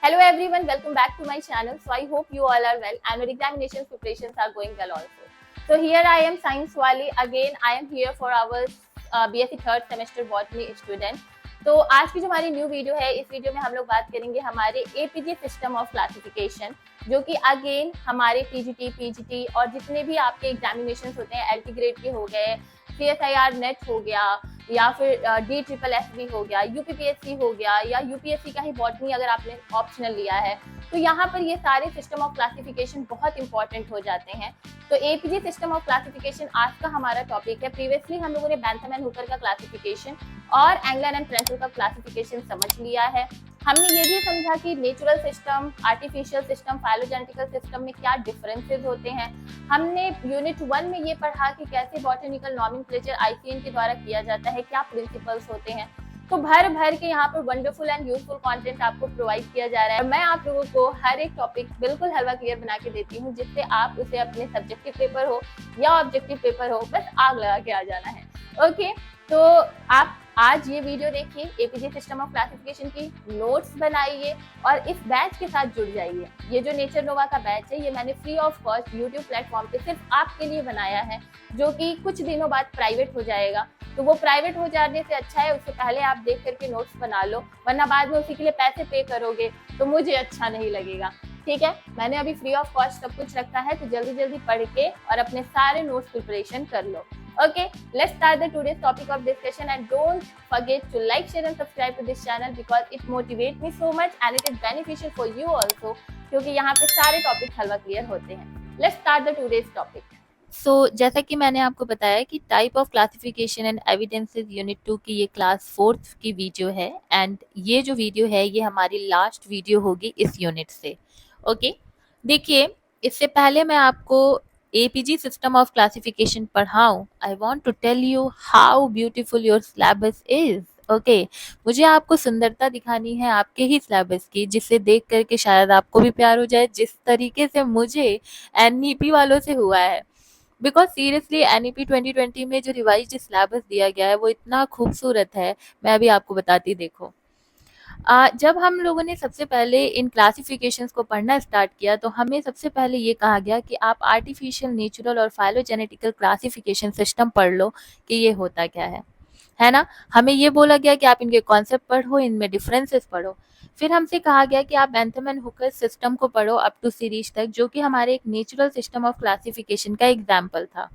Hello everyone, welcome back to my channel. So I hope you all are well and your examinations preparations are going well also. So here I am Science Wali again. I am here for our BSc third semester botany student. तो आज की जो हमारी new video है, इस video में हम लोग बात करेंगे हमारे एपीजी सिस्टम ऑफ क्लासिफिकेशन, जो कि अगेन हमारे टीजीटी, पीजीटी और जितने भी आपके एग्जामिनेशन होते हैं, एलटी ग्रेड के हो गए, CSIR नेट हो गया या फिर DSSS हो गया, यूपीपीएससी हो गया या यूपीएससी का ही बॉटनी अगर आपने ऑप्शनल लिया है, तो यहाँ पर ये सारे सिस्टम ऑफ क्लासिफिकेशन बहुत इंपॉर्टेंट हो जाते हैं। तो एपीजी सिस्टम ऑफ क्लासिफिकेशन आज का हमारा टॉपिक है। प्रीवियसली हम लोगों ने बैंथम एंड हुकर का क्लासिफिकेशन और एंगलर एंड फ्रेंटल का क्लासिफिकेशन समझ लिया है। हमने ये भी समझा कि natural system, artificial system, phylogenetical system में क्या डिफरेंसेस होते हैं। हमने यूनिट 1 में ये पढ़ा कि कैसे बॉटनिकल नॉमेनक्लेचर ICN के द्वारा किया जाता है, क्या प्रिंसिपल्स होते हैं। तो भर के यहाँ पर वंडरफुल एंड यूजफुल कंटेंट आपको प्रोवाइड किया जा रहा है। मैं आप लोगों को हर एक टॉपिक बिल्कुल हलवा क्लियर बना के देती हूँ, जिससे आप उसे अपने सब्जेक्टिव पेपर हो या ऑब्जेक्टिव पेपर हो, बस आग लगा के आ जाना है। ओके, तो आप आज ये वीडियो देखिए, एपीजी सिस्टम ऑफ क्लासिफिकेशन की नोट्स बनाइए और इस बैच के साथ जुड़ जाइए। ये जो नेचर नोवा का बैच है, ये मैंने free of cost YouTube platform पे सिर्फ आपके लिए बनाया है, जो कि कुछ दिनों बाद प्राइवेट हो जाएगा। तो वो प्राइवेट हो जाने से अच्छा है उससे पहले आप देख करके नोट्स बना लो, वरना बाद में उसी के लिए पैसे पे करोगे तो मुझे अच्छा नहीं लगेगा। ठीक है, मैंने अभी फ्री ऑफ कॉस्ट सब कुछ रखा है, तो जल्दी जल्दी पढ़ के और अपने सारे नोट्स प्रिपरेशन कर लो। Okay, let's start the today's topic of discussion and don't forget to like, share and subscribe to this channel because it motivates me so much and it is beneficial for you also, क्योंकि यहाँ पे सारे topic हलवा clear होते हैं। Let's start the today's topic. So, जैसा कि मैंने आपको बताया कि type of classification and evidences unit 2 की ये क्लास 4th की वीडियो है एंड ये जो वीडियो है ये हमारी लास्ट वीडियो होगी इस यूनिट से। ओके, देखिए इससे पहले मैं आपको APG सिस्टम ऑफ क्लासिफिकेशन पढ़ाऊं, I want to tell you how beautiful your syllabus is. Okay, मुझे आपको सुंदरता दिखानी है आपके ही सिलेबस की, जिसे देख करके शायद आपको भी प्यार हो जाए, जिस तरीके से मुझे NEP वालों से हुआ है। बिकॉज सीरियसली NEP 2020 में जो रिवाइज सिलेबस दिया गया है वो इतना खूबसूरत है, मैं अभी आपको बताती, देखो। जब हम लोगों ने सबसे पहले इन क्लासिफिकेशंस को पढ़ना स्टार्ट किया तो हमें सबसे पहले ये कहा गया कि आप आर्टिफिशियल, नेचुरल और फाइलोजेनेटिकल क्लासिफिकेशन सिस्टम पढ़ लो कि ये होता क्या है ना। हमें ये बोला गया कि आप इनके कॉन्सेप्ट पढ़ो, इनमें डिफरेंसेस पढ़ो। फिर हमसे कहा गया कि आप बैंथम एंड हुकर सिस्टम को पढ़ो अप टू सीरीज तक, जो कि हमारे एक नेचुरल सिस्टम ऑफ क्लासिफिकेशन का एग्जाम्पल था।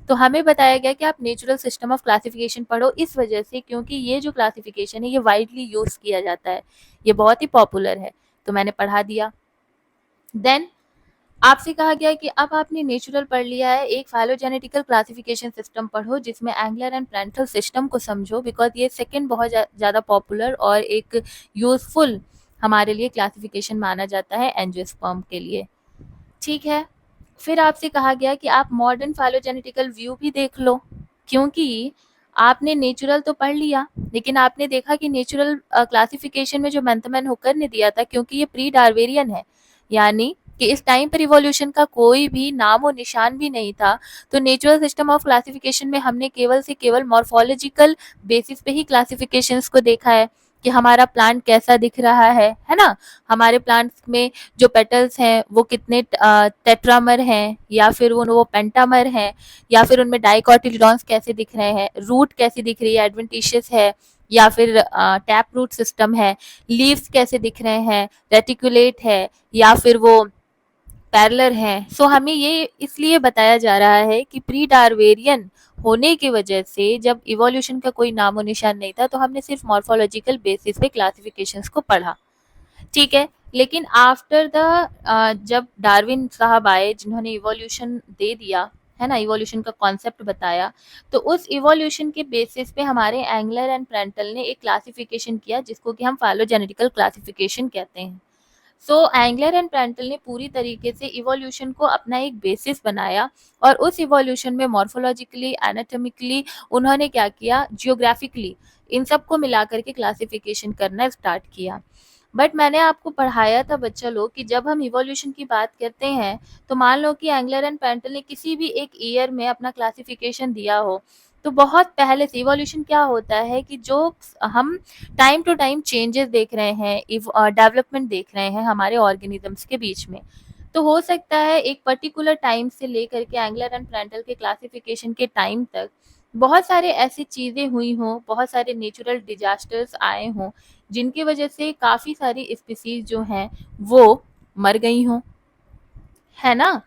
तो हमें बताया गया कि आप नेचुरल सिस्टम ऑफ क्लासिफिकेशन पढ़ो, इस वजह से क्योंकि ये जो क्लासिफिकेशन है ये वाइडली यूज किया जाता है, ये बहुत ही पॉपुलर है। तो मैंने पढ़ा दिया। देन आपसे कहा गया कि अब आपने नेचुरल पढ़ लिया है, एक फाइलोजेनेटिकल क्लासिफिकेशन सिस्टम पढ़ो जिसमें एंगलर एंड प्लांटल सिस्टम को समझो, बिकॉज ये सेकंड बहुत ज़्यादा पॉपुलर और एक यूजफुल हमारे लिए क्लासिफिकेशन माना जाता है एंजियोस्पर्म के लिए। ठीक है, फिर आपसे कहा गया कि आप मॉडर्न फाइलोजेनेटिकल व्यू भी देख लो, क्योंकि आपने नेचुरल तो पढ़ लिया लेकिन आपने देखा कि नेचुरल क्लासिफिकेशन में जो बैंथम एंड हुकर ने दिया था, क्योंकि ये प्री डार्विनियन है, यानी कि इस टाइम पर इवोल्यूशन का कोई भी नामो निशान भी नहीं था, तो नेचुरल सिस्टम ऑफ क्लासिफिकेशन में हमने केवल से केवल मॉर्फोलॉजिकल बेसिस पे ही क्लासिफिकेशंस को देखा है कि हमारा प्लांट कैसा दिख रहा है ना। हमारे प्लांट्स में जो पेटल्स हैं वो कितने टेट्रामर हैं, या फिर वो पेंटामर हैं, या फिर उनमें डाइकोटिलेडॉन्स कैसे दिख रहे हैं, रूट कैसी दिख रही है, एडवेंटिशियस है या फिर टैप रूट सिस्टम है, लीव्स कैसे दिख रहे हैं, रेटिकुलेट है या फिर वो पैरेलल हैं। सो हमें ये इसलिए बताया जा रहा है कि प्री डार्विनियन होने की वजह से जब इवोल्यूशन का कोई नामो निशान नहीं था, तो हमने सिर्फ मॉर्फोलॉजिकल बेसिस पे क्लासिफिकेशंस को पढ़ा। ठीक है, लेकिन आफ्टर द जब डार्विन साहब आए जिन्होंने इवोल्यूशन दे दिया है ना, इवोल्यूशन का कॉन्सेप्ट बताया, तो उस इवोल्यूशन के बेसिस पे हमारे एंगलर एंड प्रेंटल ने एक क्लासिफिकेशन किया जिसको कि हम फाइलोजेनेटिकल क्लासिफिकेशन कहते हैं। सो एंगलर एंड प्रेंटल ने पूरी तरीके से इवोल्यूशन को अपना एक बेसिस बनाया और उस इवोल्यूशन में मॉर्फोलॉजिकली, एनाटॉमिकली उन्होंने क्या किया, जियोग्राफिकली इन सब को मिला करके क्लासिफिकेशन करना स्टार्ट किया। बट मैंने आपको पढ़ाया था बच्चा लोग कि जब हम इवोल्यूशन की बात करते हैं तो मान लो कि एंगलर एंड प्रेंटल ने किसी भी एक ईयर में अपना क्लासिफिकेशन दिया हो, तो बहुत पहले से इवोल्यूशन क्या होता है कि जो हम टाइम टू टाइम चेंजेस देख रहे हैं, डेवलपमेंट देख रहे हैं हमारे ऑर्गेनिजम्स के बीच में, तो हो सकता है एक पर्टिकुलर टाइम से लेकर के एंगलर एंड प्रेंटल के क्लासिफिकेशन के टाइम तक बहुत सारे ऐसी चीज़ें हुई हों, बहुत सारे नेचुरल डिजास्टर्स आए हों, जिनकी वजह से काफ़ी सारी स्पीसीज जो हैं वो मर गई हों, है ना?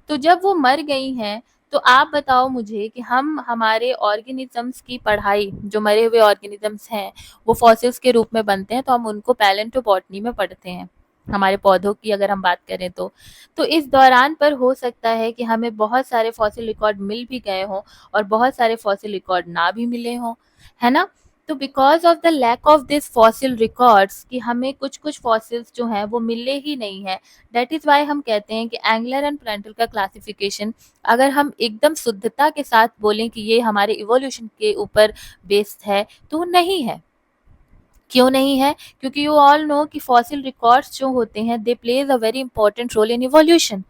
तो जब वो मर गई हैं, तो आप बताओ मुझे कि हम हमारे ऑर्गेनिजम्स की पढ़ाई, जो मरे हुए ऑर्गेनिजम्स हैं वो फॉसिल्स के रूप में बनते हैं, तो हम उनको पैलेंटोबॉटनी में पढ़ते हैं, हमारे पौधों की अगर हम बात करें तो इस दौरान पर हो सकता है कि हमें बहुत सारे फॉसिल रिकॉर्ड मिल भी गए हों और बहुत सारे फॉसिल रिकॉर्ड ना भी मिले हों, है ना? तो because of the lack of this fossil records कि हमें कुछ कुछ फॉसिल्स जो हैं वो मिले ही नहीं है, दैट इज़ वाई हम कहते हैं कि एंगलर एंड प्रेंटल का क्लासिफिकेशन अगर हम एकदम शुद्धता के साथ बोलें कि ये हमारे इवोल्यूशन के ऊपर बेस्ड है, तो नहीं है। क्यों नहीं है? क्योंकि यू ऑल नो कि फॉसिल रिकॉर्ड्स जो होते हैं they plays a very important role in evolution,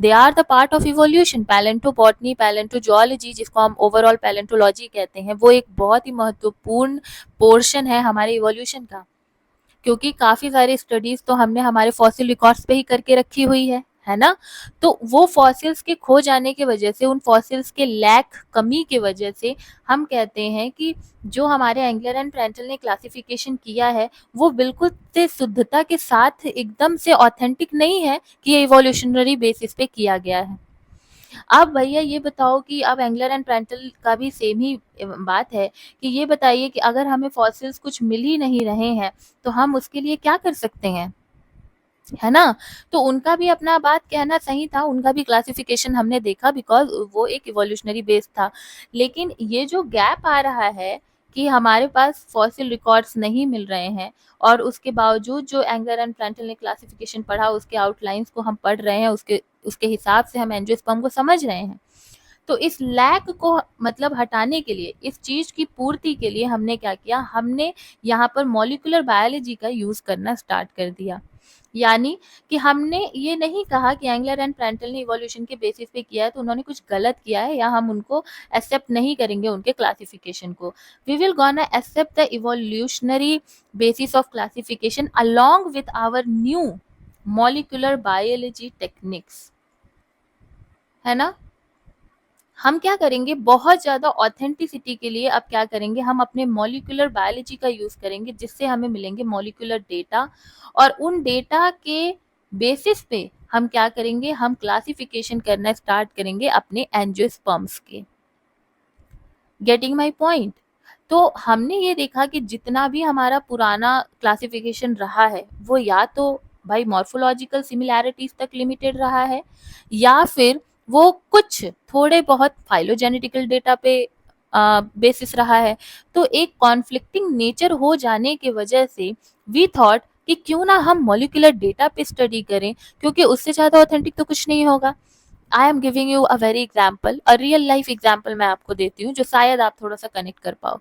they are the part of evolution. Palaeobotany, palaeozoology जिसको हम ओवरऑल पैलेंटोलॉजी कहते हैं, वो एक बहुत ही महत्वपूर्ण पोर्शन है हमारे इवोल्यूशन का, क्योंकि काफ़ी सारी स्टडीज़ तो हमने हमारे फॉसिल रिकॉर्ड्स पे ही करके रखी हुई है ना? तो वो फॉसिल्स के खो जाने की वजह से, उन फॉसिल्स के लैक, कमी की वजह से हम कहते हैं कि जो हमारे एंगलर एंड प्रेंटल ने क्लासिफिकेशन किया है, वो बिल्कुल से शुद्धता के साथ एकदम से ऑथेंटिक नहीं है कि ये इवोल्यूशनरी बेसिस पे किया गया है। अब भैया ये बताओ कि अब एंगलर एंड प्रेंटल का भी सेम ही बात है कि ये बताइए कि अगर हमें फॉसिल्स कुछ मिल ही नहीं रहे हैं, तो हम उसके लिए क्या कर सकते हैं, है ना? तो उनका भी अपना बात कहना सही था, उनका भी क्लासिफिकेशन हमने देखा बिकॉज़ वो एक इवोल्यूशनरी बेस था। लेकिन ये जो गैप आ रहा है कि हमारे पास फॉसिल रिकॉर्ड्स नहीं मिल रहे हैं और उसके बावजूद जो एंगलर एंड प्रेंटल ने क्लासिफिकेशन पढ़ा, उसके आउटलाइन्स को हम पढ़ रहे हैं, उसके उसके हिसाब से हम एंजियोस्पर्म को समझ रहे हैं। तो इस लैक को मतलब हटाने के लिए, इस चीज़ की पूर्ति के लिए हमने क्या किया, हमने यहाँ पर मॉलिक्यूलर बायोलॉजी का यूज़ करना स्टार्ट कर दिया। यानी कि हमने ये नहीं कहा कि एंगलर एंड प्रेंटल ने इवोल्यूशन के बेसिस पे किया है तो उन्होंने कुछ गलत किया है, या हम उनको एक्सेप्ट नहीं करेंगे उनके क्लासिफिकेशन को। We will gonna accept the evolutionary basis of classification along with our new molecular biology techniques, है ना? हम क्या करेंगे, बहुत ज़्यादा ऑथेंटिसिटी के लिए अब क्या करेंगे, हम अपने मॉलिक्यूलर बायोलॉजी का यूज़ करेंगे, जिससे हमें मिलेंगे मॉलिक्यूलर डेटा, और उन डेटा के बेसिस पे हम क्या करेंगे, हम क्लासिफिकेशन करना स्टार्ट करेंगे अपने एंजियोस्पर्म्स के। Getting my point? तो हमने ये देखा कि जितना भी हमारा पुराना क्लासिफिकेशन रहा है, वो या तो भाई मॉर्फोलॉजिकल सिमिलैरिटीज तक लिमिटेड रहा है, या फिर वो कुछ थोड़े बहुत फाइलोजेनेटिकल डेटा पे बेसिस रहा है। तो एक कॉन्फ्लिक्टिंग नेचर हो जाने की वजह से वी थॉट कि क्यों ना हम मॉलिक्यूलर डेटा पे स्टडी करें, क्योंकि उससे ज़्यादा ऑथेंटिक तो कुछ नहीं होगा। I am giving you a very example, a real life example मैं आपको देती हूँ, जो शायद आप थोड़ा सा कनेक्ट कर पाओ।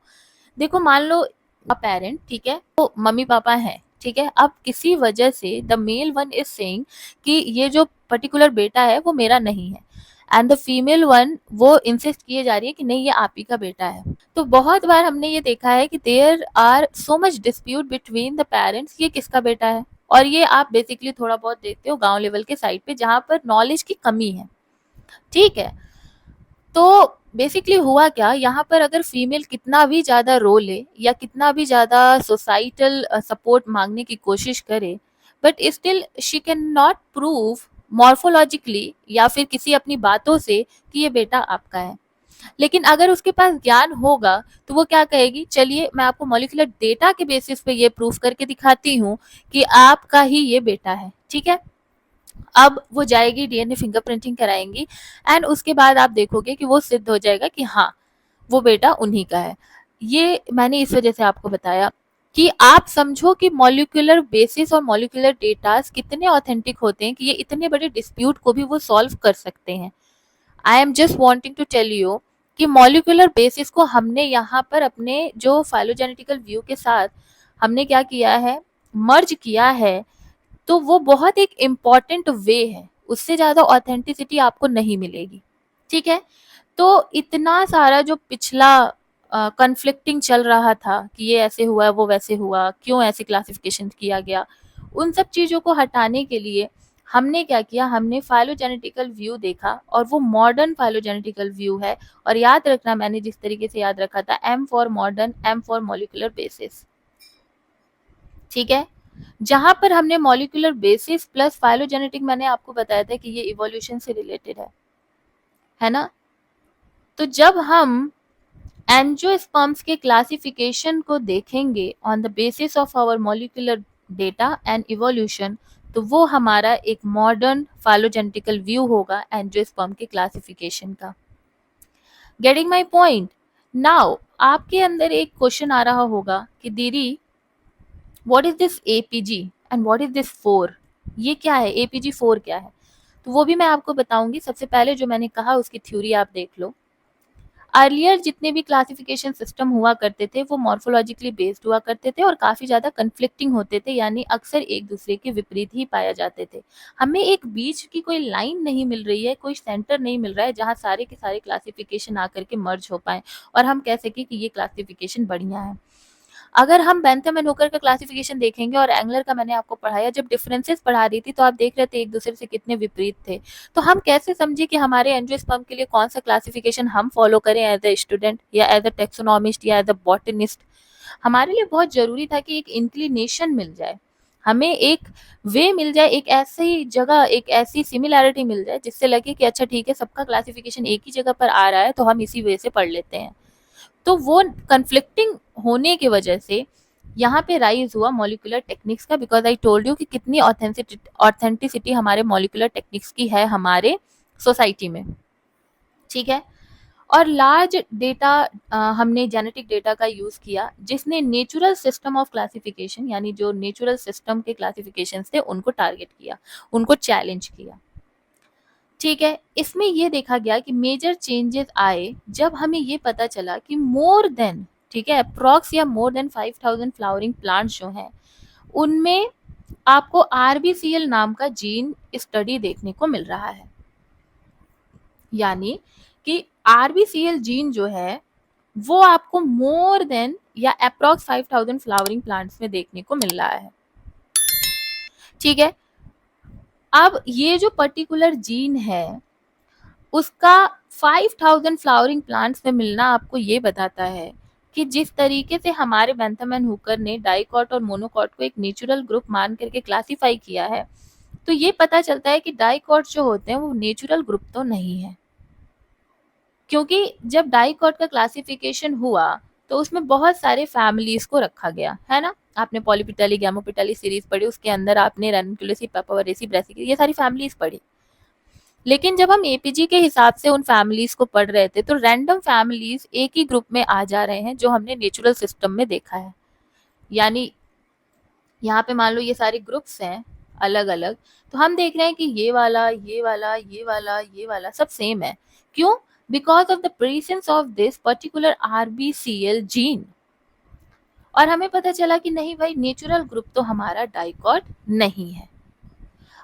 देखो, मान लो अ पेरेंट, ठीक है, तो मम्मी पापा हैं, ठीक है, अब किसी वजह से the male one is saying कि ये जो पर्टिकुलर बेटा है वो मेरा नहीं है, एंड द फीमेल वन वो इंसिस्ट किए जा रही है कि नहीं ये आप ही का बेटा है। तो बहुत बार हमने ये देखा है कि there are so much dispute between the parents, ये किसका बेटा है। और ये आप बेसिकली थोड़ा बहुत देखते हो गांव लेवल के साइड पे, जहाँ पर नॉलेज की कमी है, ठीक है। तो बेसिकली हुआ क्या, यहाँ पर अगर फीमेल कितना भी ज़्यादा रो ले या कितना भी ज़्यादा सोसाइटल सपोर्ट मांगने की कोशिश करे, but still she can not prove morphologically या फिर किसी अपनी बातों से कि ये बेटा आपका है। लेकिन अगर उसके पास ज्ञान होगा तो वो क्या कहेगी, चलिए मैं आपको मॉलिक्यूलर डेटा के बेसिस पे ये प्रूफ करके दिखाती हूँ कि आपका ही ये बेटा है, ठीक है। अब वो जाएगी डीएनए फिंगरप्रिंटिंग कराएंगी, एंड उसके बाद आप देखोगे कि वो सिद्ध हो जाएगा कि हाँ वो बेटा उन्हीं का है। ये मैंने इस वजह से आपको बताया कि आप समझो कि मॉलिक्यूलर बेसिस और मॉलिक्यूलर डेटास कितने ऑथेंटिक होते हैं कि ये इतने बड़े डिस्प्यूट को भी वो सॉल्व कर सकते हैं। I am just wanting to tell you कि मॉलिक्यूलर बेसिस को हमने यहाँ पर अपने जो फाइलोजेनेटिकल व्यू के साथ हमने क्या किया है, मर्ज किया है। तो वो बहुत एक इम्पॉर्टेंट वे है, उससे ज़्यादा ऑथेंटिसिटी आपको नहीं मिलेगी, ठीक है। तो इतना सारा जो पिछला कन्फ्लिक्टिंग चल रहा था कि ये ऐसे हुआ, वो वैसे हुआ, क्यों ऐसे क्लासिफिकेशन किया गया, उन सब चीज़ों को हटाने के लिए हमने क्या किया, हमने फाइलोजेनेटिकल व्यू देखा, और वो मॉडर्न फाइलोजेनेटिकल व्यू है। और याद रखना, मैंने जिस तरीके से याद रखा था, M for modern, M for molecular basis, ठीक है। जहां पर हमने मॉलिक्यूलर बेसिस प्लस फाइलोजेनेटिक, मैंने आपको बताया था कि ये इवोल्यूशन से रिलेटेड है ना। तो जब हम एंजियोस्पर्म्स के क्लासिफिकेशन को देखेंगे on the basis of our molecular data and evolution, तो वो हमारा एक मॉडर्न फाइलोजेनेटिकल व्यू होगा एंजियोस्पर्म के क्लासिफिकेशन का। Getting my point? नाउ आपके अंदर एक क्वेश्चन आ रहा होगा कि दीदी, what is this APG and what is this 4? ये क्या है, एपीजी 4 क्या है? तो वो भी मैं आपको बताऊंगी। सबसे पहले जो मैंने कहा उसकी थ्योरी आप देख लो। अर्लियर जितने भी क्लासिफिकेशन सिस्टम हुआ करते थे वो मॉर्फोलॉजिकली बेस्ड हुआ करते थे और काफ़ी ज़्यादा कन्फ्लिक्टिंग होते थे, यानी अक्सर एक दूसरे के विपरीत ही पाया जाते थे। हमें एक बीच की कोई लाइन नहीं मिल रही है, कोई सेंटर नहीं मिल रहा है जहाँ सारे के सारे क्लासिफिकेशन आकर के मर्ज हो पाए और हम कह सकें कि ये क्लासिफिकेशन बढ़िया है। अगर हम बेंथम एंड हुकर का क्लासिफिकेशन देखेंगे और एंगलर का मैंने आपको पढ़ाया, जब डिफरेंसेस पढ़ा रही थी तो आप देख रहे थे एक दूसरे से कितने विपरीत थे। तो हम कैसे समझे कि हमारे एंजियोस्पर्म के लिए कौन सा क्लासिफिकेशन हम फॉलो करें एज ए स्टूडेंट या एज अ टेक्सोनॉमिस्ट या एज अ बॉटनिस्ट? हमारे लिए बहुत जरूरी था कि एक इंक्लिनेशन मिल जाए, हमें एक वे मिल जाए, एक ऐसी जगह, एक ऐसी सिमिलैरिटी मिल जाए जिससे लगे कि अच्छा ठीक है, सबका क्लासिफिकेशन एक ही जगह पर आ रहा है तो हम इसी वे से पढ़ लेते हैं। तो वो कन्फ्लिक्टिंग होने की वजह से यहाँ पे राइज हुआ मॉलिक्यूलर टेक्निक्स का, बिकॉज आई टोल्ड यू कि कितनी ऑथेंटिसिटी हमारे मॉलिक्यूलर टेक्निक्स की है हमारे सोसाइटी में, ठीक है। और लार्ज डेटा, हमने जेनेटिक डेटा का यूज किया जिसने नेचुरल सिस्टम ऑफ क्लासिफिकेशन, यानी जो नेचुरल सिस्टम के क्लासिफिकेशन थे उनको टारगेट किया, उनको चैलेंज किया, ठीक है। इसमें ये देखा गया कि मेजर चेंजेस आए जब हमें ये पता चला कि मोर देन, ठीक है, अप्रॉक्स या मोर देन 5000 फ्लावरिंग प्लांट्स जो हैं उनमें आपको आरबीसीएल नाम का जीन स्टडी देखने को मिल रहा है। यानी कि आरबीसीएल जीन जो है वो आपको मोर देन या अप्रॉक्स 5000 फ्लावरिंग प्लांट्स में देखने को मिल रहा है, ठीक है। अब ये जो पर्टिकुलर जीन है उसका 5000 फ्लावरिंग प्लांट्स में मिलना आपको ये बताता है कि जिस तरीके से हमारे बेंथम एंड हुकर ने डाइकॉट और मोनोकॉट को एक नेचुरल ग्रुप मान करके क्लासिफाई किया है, तो ये पता चलता है कि डाइकॉट जो होते हैं वो नेचुरल ग्रुप तो नहीं है। क्योंकि जब डाइकॉट का क्लासिफिकेशन हुआ तो उसमें बहुत सारे फैमिलीज को रखा गया है ना। आपने पॉलीपिटेली गैमोपिटेली सीरीज पढ़ी, उसके अंदर आपने रैनकुलेसी, पेपावरेसी, ब्रेसिकी, ये सारी फैमिलीज पढ़ी। लेकिन जब हम एपीजी के हिसाब से उन फैमिलीज को पढ़ रहे थे तो रैंडम फैमिलीज एक ही ग्रुप में आ जा रहे हैं जो हमने नेचुरल सिस्टम में देखा है। यानी यहाँ पे मान लो ये सारे ग्रुप्स हैं अलग अलग, तो हम देख रहे हैं कि ये वाला, ये वाला, ये वाला, ये वाला सब सेम है। क्यों? Because of the presence of this particular RBCL gene. और हमें पता चला कि नहीं भाई, नेचुरल ग्रुप तो हमारा डाइकॉट नहीं है।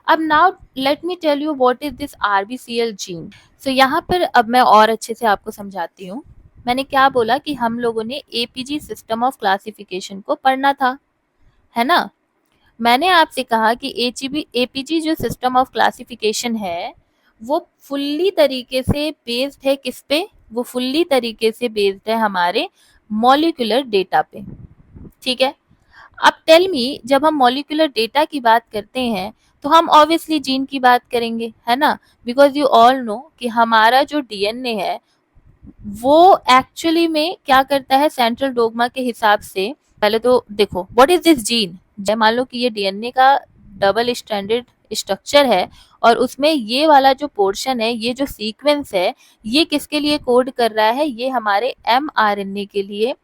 अब now let me tell you what is this RBCL gene. So यहाँ पर अब मैं और अच्छे से आपको समझाती हूँ। मैंने क्या बोला कि हम लोगों ने एपीजी सिस्टम ऑफ क्लासिफिकेशन को पढ़ना था, है ना। मैंने आपसे कहा कि एपीजी जो सिस्टम ऑफ क्लासिफिकेशन है वो फुल्ली तरीके से बेस्ड है किस पे? वो फुल्ली तरीके से बेस्ड है हमारे मॉलिक्यूलर डेटा पे, ठीक है। अब टेल मी, जब हम मॉलिक्यूलर डेटा की बात करते हैं तो हम ऑब्वियसली जीन की बात करेंगे, है ना। बिकॉज यू ऑल नो कि हमारा जो डीएनए है वो एक्चुअली में क्या करता है, सेंट्रल डोग्मा के हिसाब से। पहले तो देखो व्हाट इज दिस जीन। मान लो कि ये डीएनए का डबल स्ट्रैंडेड स्ट्रक्चर है और उसमें ये वाला जो पोर्शन है, ये जो सीक्वेंस है, ये किसके लिए कोड कर रहा है? ये हमारे एमआरएनए के लिए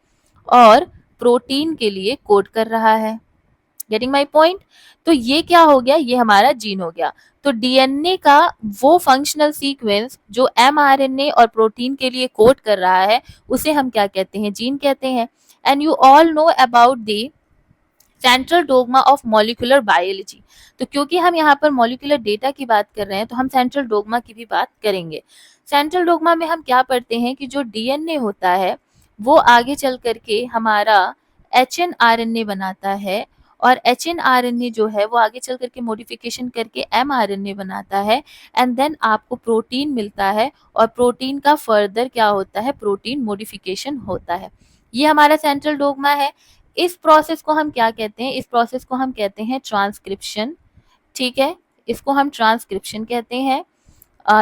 और प्रोटीन के लिए कोड कर रहा है। Getting my point? तो ये क्या हो गया, ये हमारा जीन हो गया। तो डीएनए का वो फंक्शनल सीक्वेंस जो एमआरएनए और प्रोटीन के लिए कोड कर रहा है उसे हम क्या कहते हैं? जीन कहते हैं। And you all know about the central dogma of molecular biology. तो क्योंकि हम यहाँ पर मॉलिक्यूलर डेटा की बात कर रहे हैं तो हम सेंट्रल डोग्मा की भी बात करेंगे। सेंट्रल डोग्मा में हम क्या पढ़ते हैं कि जो डीएनए होता है वो आगे चल करके हमारा एचएनआरएनए बनाता है, और एचएनआरएनए जो है वो आगे चल करके मॉडिफिकेशन करके एमआरएनए बनाता है, एंड देन आपको प्रोटीन मिलता है, और प्रोटीन का फर्दर क्या होता है, प्रोटीन मॉडिफिकेशन होता है। ये हमारा सेंट्रल डोग्मा है। इस प्रोसेस को हम क्या कहते हैं, इस प्रोसेस को हम कहते हैं ट्रांसक्रिप्शन। ठीक है, इसको हम ट्रांसक्रिप्शन कहते हैं।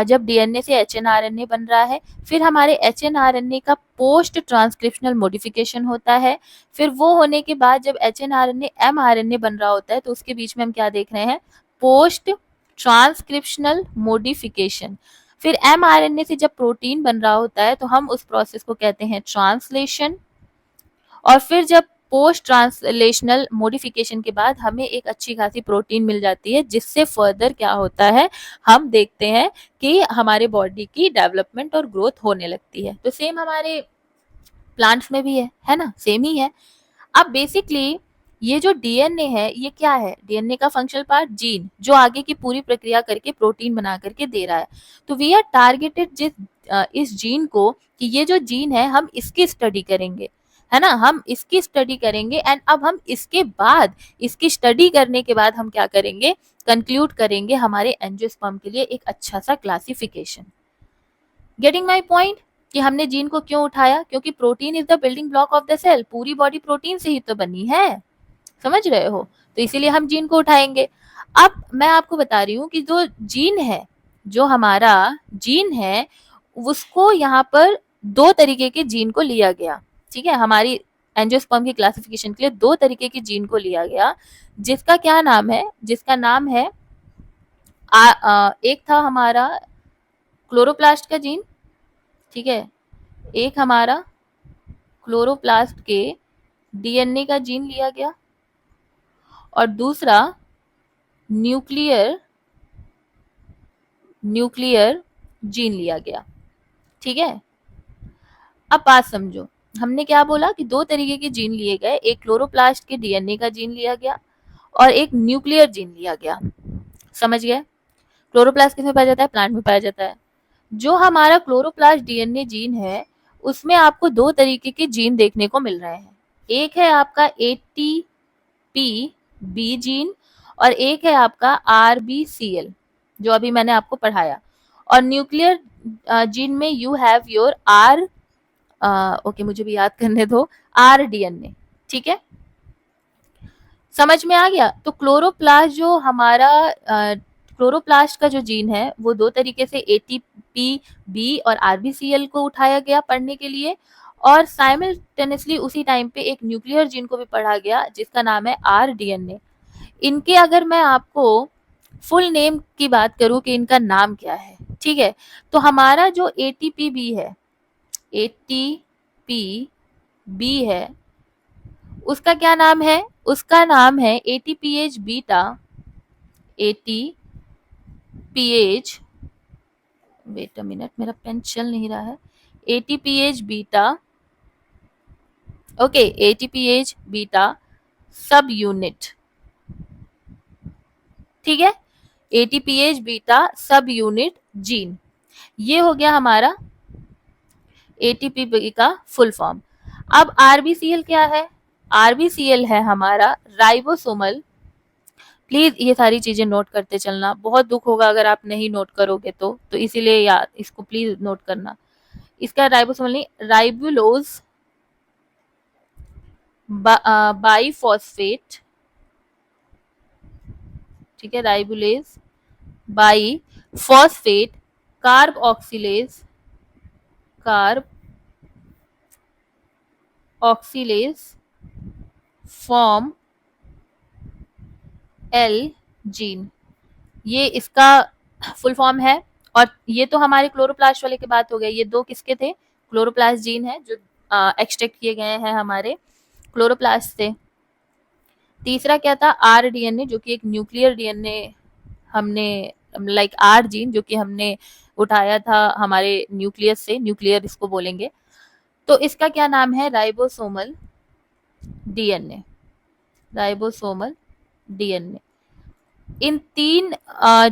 जब डीएनए से एचएनआरएनए बन रहा है, फिर हमारे एचएनआरएनए का पोस्ट ट्रांसक्रिप्शनल मॉडिफिकेशन होता है। फिर वो होने के बाद जब एचएनआरएनए एमआरएनए बन रहा होता है, तो उसके बीच में हम क्या देख रहे हैं, पोस्ट ट्रांसक्रिप्शनल मॉडिफिकेशन। फिर एमआरएनए से जब प्रोटीन बन रहा होता है, तो हम उस प्रोसेस को कहते हैं ट्रांसलेशन। और फिर जब पोस्ट ट्रांसलेशनल मॉडिफिकेशन के बाद हमें एक अच्छी खासी प्रोटीन मिल जाती है, जिससे फर्दर क्या होता है, हम देखते हैं कि हमारे बॉडी की डेवलपमेंट और ग्रोथ होने लगती है। तो सेम हमारे प्लांट्स में भी है ना, सेम ही है। अब बेसिकली ये जो डीएनए है, ये क्या है, डीएनए का फंक्शनल पार्ट जीन, जो आगे की पूरी प्रक्रिया करके प्रोटीन बना करके दे रहा है। तो वी आर टारगेटेड इस जीन को, कि ये जो जीन है हम इसकी स्टडी करेंगे, है ना, हम इसकी स्टडी करेंगे। एंड अब हम इसके बाद, इसकी स्टडी करने के बाद हम क्या करेंगे, कंक्लूड करेंगे हमारे एंजियोस्पर्म के लिए एक अच्छा सा क्लासिफिकेशन। गेटिंग माई पॉइंट, कि हमने जीन को क्यों उठाया, क्योंकि protein is the building block of the cell, पूरी बॉडी प्रोटीन से ही तो बनी है, समझ रहे हो, तो इसीलिए हम जीन को उठाएंगे। अब मैं आपको बता रही हूँ कि जो जीन है, जो हमारा जीन है, उसको यहाँ पर दो तरीके के जीन को लिया गया। ठीक है, हमारी एंजियोस्पर्म की क्लासिफिकेशन के लिए दो तरीके के जीन को लिया गया, जिसका क्या नाम है, जिसका नाम है एक था हमारा क्लोरोप्लास्ट का जीन, ठीक है, एक हमारा क्लोरोप्लास्ट के डीएनए का जीन लिया गया, और दूसरा न्यूक्लियर जीन लिया गया। ठीक है, अब बात समझो, हमने क्या बोला कि दो तरीके के जीन लिए गए, एक क्लोरोप्लास्ट के डीएनए का जीन लिया गया और एक न्यूक्लियर जीन लिया गया। समझ गए, क्लोरोप्लास्ट किसमें पाया जाता है, प्लांट में पाया जाता है। जो हमारा क्लोरोप्लास्ट डीएनए जीन है, उसमें आपको दो तरीके के जीन देखने को मिल रहे हैं। एक है आपका एटीपी बी जीन, और एक है आपका आरबीसीएल, जो अभी मैंने आपको पढ़ाया। और न्यूक्लियर जीन में you have your R, okay मुझे भी याद करने दो, आर डीएनए। ठीक है, समझ में आ गया। तो क्लोरोप्लास्ट जो हमारा क्लोरोप्लास्ट का जो जीन है, वो दो तरीके से एटीपी बी और आरबीसीएल को उठाया गया पढ़ने के लिए, और साइमल्टेनियसली उसी टाइम पे एक न्यूक्लियर जीन को भी पढ़ा गया, जिसका नाम है आर डीएनए। इनके अगर मैं आपको फुल नेम की बात करूं कि इनका नाम क्या है, ठीक है, तो हमारा जो एटीपी बी है, एटीपी बी है, उसका क्या नाम है, उसका नाम है ATPH beta, ATPH, wait a minute मेरा पेन चल नहीं रहा है, ATPH beta, okay, ATPH beta subunit. ठीक है, ATPH beta subunit gene, ये हो गया हमारा एटीपी का फुल फॉर्म। अब आरबीसीएल क्या है, आरबीसीएल है हमारा राइबोसोमल, प्लीज ये सारी चीजें नोट करते चलना, बहुत दुख होगा अगर आप नहीं नोट करोगे तो इसीलिए यार इसको प्लीज नोट करना। इसका राइबोसोमल नहीं, राइबुलोज बाईफॉस्फेट, ठीक है, ribulose biphosphate carboxylase, carboxylase form L gene, ये इसका फुल फॉर्म है। और ये तो हमारे क्लोरोप्लास्ट वाले की बात हो गई, ये दो किसके थे, क्लोरोप्लास्ट जीन है जो एक्सट्रैक्ट किए गए हैं हमारे क्लोरोप्लास्ट से। तीसरा क्या था, आर डीएनए, जो कि एक न्यूक्लियर डीएनए हमने, लाइक आर जीन, जो कि हमने उठाया था हमारे न्यूक्लियस से, न्यूक्लियर इसको बोलेंगे। तो इसका क्या नाम है, राइबोसोमल डीएनए, राइबोसोमल डीएनए। इन तीन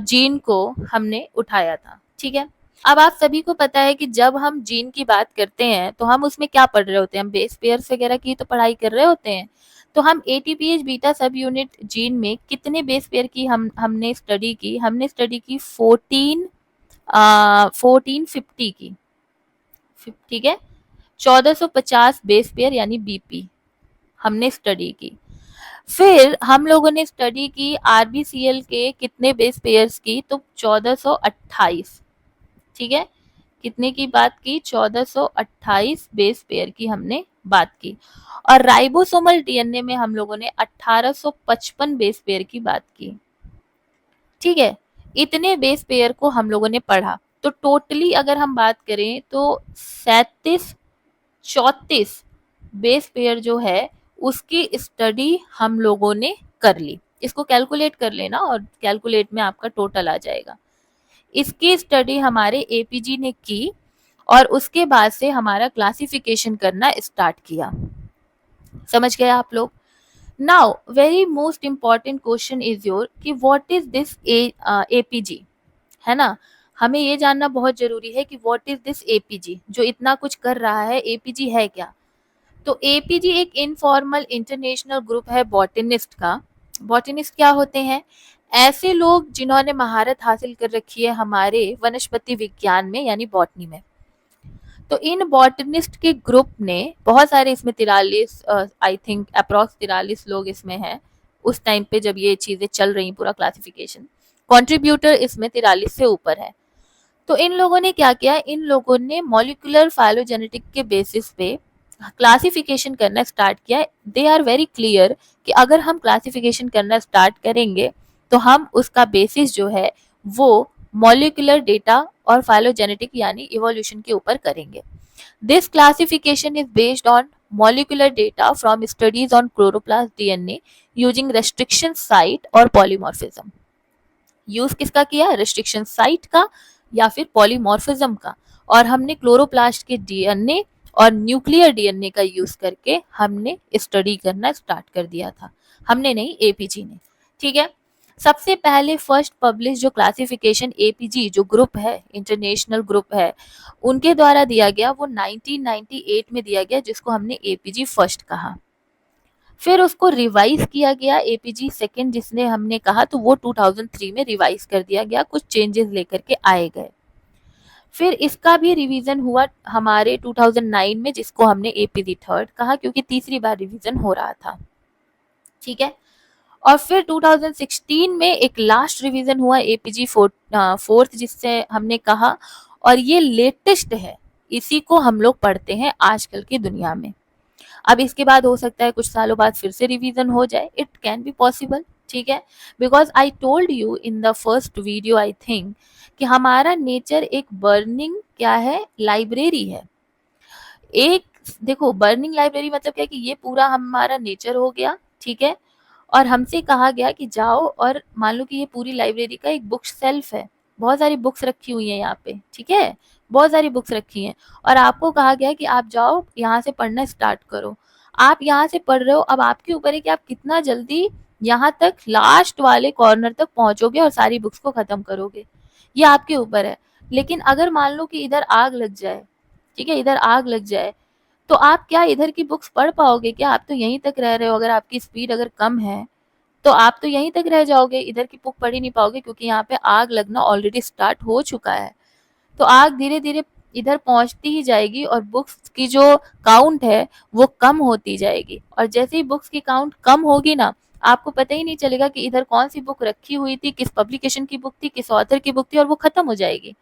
जीन को हमने उठाया था। ठीक है, अब आप सभी को पता है कि जब हम जीन की बात करते हैं तो हम उसमें क्या पढ़ रहे होते हैं, हम बेस पेयर्स वगैरह की तो पढ़ाई कर रहे होते हैं। तो हम एटीपीएच बीटा सब यूनिट जीन में कितने बेस पेयर की हमने स्टडी की, हमने स्टडी की 1450 की, ठीक है, 1450 बेस पेयर यानी बीपी हमने स्टडी की। फिर हम लोगों ने स्टडी की आरबीसीएल के कितने बेस पेयर्स की, तो 1428, ठीक है, कितने की बात की, 1428 बेस पेयर की हमने बात की। और राइबोसोमल डीएनए में हम लोगों ने 1855 बेस पेयर की बात की, ठीक है। इतने बेस पेयर को हम लोगों ने पढ़ा। तो टोटली अगर हम बात करें तो 37-34 बेस पेयर जो है उसकी स्टडी हम लोगों ने कर ली। इसको कैलकुलेट कर लेना और कैलकुलेट में आपका टोटल आ जाएगा। इसकी स्टडी हमारे एपीजी ने की और उसके बाद से हमारा क्लासिफिकेशन करना स्टार्ट किया। समझ गए आप लोग? Now very most important question is your कि व्हाट इज दिस एपीजी, है ना। हमें ये जानना बहुत जरूरी है कि व्हाट इज दिस एपीजी जो इतना कुछ कर रहा है, एपीजी है क्या। तो एपीजी एक इनफॉर्मल इंटरनेशनल ग्रुप है बॉटनिस्ट का। बॉटनिस्ट क्या होते हैं? ऐसे लोग जिन्होंने महारत हासिल कर रखी है हमारे वनस्पति विज्ञान में यानी बॉटनी में। तो इन बॉटनिस्ट के ग्रुप ने बहुत सारे, इसमें 43 आई थिंक अप्रॉक्स 43 लोग इसमें हैं उस टाइम पे जब ये चीजें चल रही, पूरा क्लासिफिकेशन, कंट्रीब्यूटर इसमें 43 से ऊपर है। तो इन लोगों ने क्या किया, इन लोगों ने मॉलिक्यूलर फाइलोजेनेटिक के बेसिस पे क्लासिफिकेशन करना स्टार्ट किया। दे आर वेरी क्लियर कि अगर हम क्लासिफिकेशन करना स्टार्ट करेंगे तो हम उसका बेसिस जो है वो मॉलिक्यूलर डेटा और फाइलोजेनेटिक यानी इवोल्यूशन के ऊपर करेंगे। This classification is based on molecular data from studies on chloroplast DNA using restriction site और polymorphism। यूज किसका किया? रिस्ट्रिक्शन साइट का या फिर पॉलीमॉर्फिज्म का। और हमने क्लोरोप्लास्ट के डीएनए और न्यूक्लियर डीएनए का यूज करके हमने स्टडी करना स्टार्ट कर दिया था। हमने नहीं, एपीजी ने, ठीक है। सबसे पहले फर्स्ट पब्लिश जो क्लासिफिकेशन एपीजी जो ग्रुप है, इंटरनेशनल ग्रुप है, उनके द्वारा दिया गया वो 1998 में दिया गया, जिसको हमने एपीजी फर्स्ट कहा। फिर उसको रिवाइज किया गया एपीजी सेकंड जिसने हमने कहा, तो वो 2003 में रिवाइज कर दिया गया, कुछ चेंजेस लेकर के आए गए। फिर इसका भी रिवीजन हुआ हमारे 2009 में, जिसको हमने एपीजी थर्ड कहा क्योंकि तीसरी बार रिवीजन हो रहा था, ठीक है। और फिर 2016 में एक लास्ट रिवीजन हुआ एपीजी फोर्थ जिससे हमने कहा, और ये लेटेस्ट है, इसी को हम लोग पढ़ते हैं आजकल की दुनिया में। अब इसके बाद हो सकता है कुछ सालों बाद फिर से रिवीजन हो जाए, इट कैन बी पॉसिबल, ठीक है। Because I told you in the first video I think कि हमारा नेचर एक बर्निंग क्या है, लाइब्रेरी है। एक देखो, बर्निंग लाइब्रेरी मतलब क्या कि ये पूरा हमारा नेचर हो गया, ठीक है। और हमसे कहा गया कि जाओ और मान लो कि ये पूरी लाइब्रेरी का एक बुक शेल्फ है, बहुत सारी बुक्स रखी हुई हैं यहाँ पे, ठीक है, बहुत सारी बुक्स रखी हैं, और आपको कहा गया कि आप जाओ यहाँ से पढ़ना स्टार्ट करो। आप यहाँ से पढ़ रहे हो, अब आपके ऊपर है कि आप कितना जल्दी यहाँ तक लास्ट वाले कॉर्नर तक पहुंचोगे और सारी बुक्स को खत्म करोगे, ये आपके ऊपर है। लेकिन अगर मान लो कि इधर आग लग जाए, ठीक है, इधर आग लग जाए, तो आप क्या इधर की बुक्स पढ़ पाओगे क्या? आप तो यहीं तक रह रहे हो, अगर आपकी स्पीड अगर कम है तो आप तो यहीं तक रह जाओगे, इधर की बुक पढ़ ही नहीं पाओगे, क्योंकि यहाँ पे आग लगना ऑलरेडी स्टार्ट हो चुका है। तो आग धीरे धीरे इधर पहुंचती ही जाएगी और बुक्स की जो काउंट है वो कम होती जाएगी, और जैसे ही बुक्स की काउंट कम होगी ना, आपको पता ही नहीं चलेगा कि इधर कौन सी बुक रखी हुई थी, किस पब्लिकेशन की बुक थी, किस ऑथर की बुक थी, और वो खत्म हो जाएगी।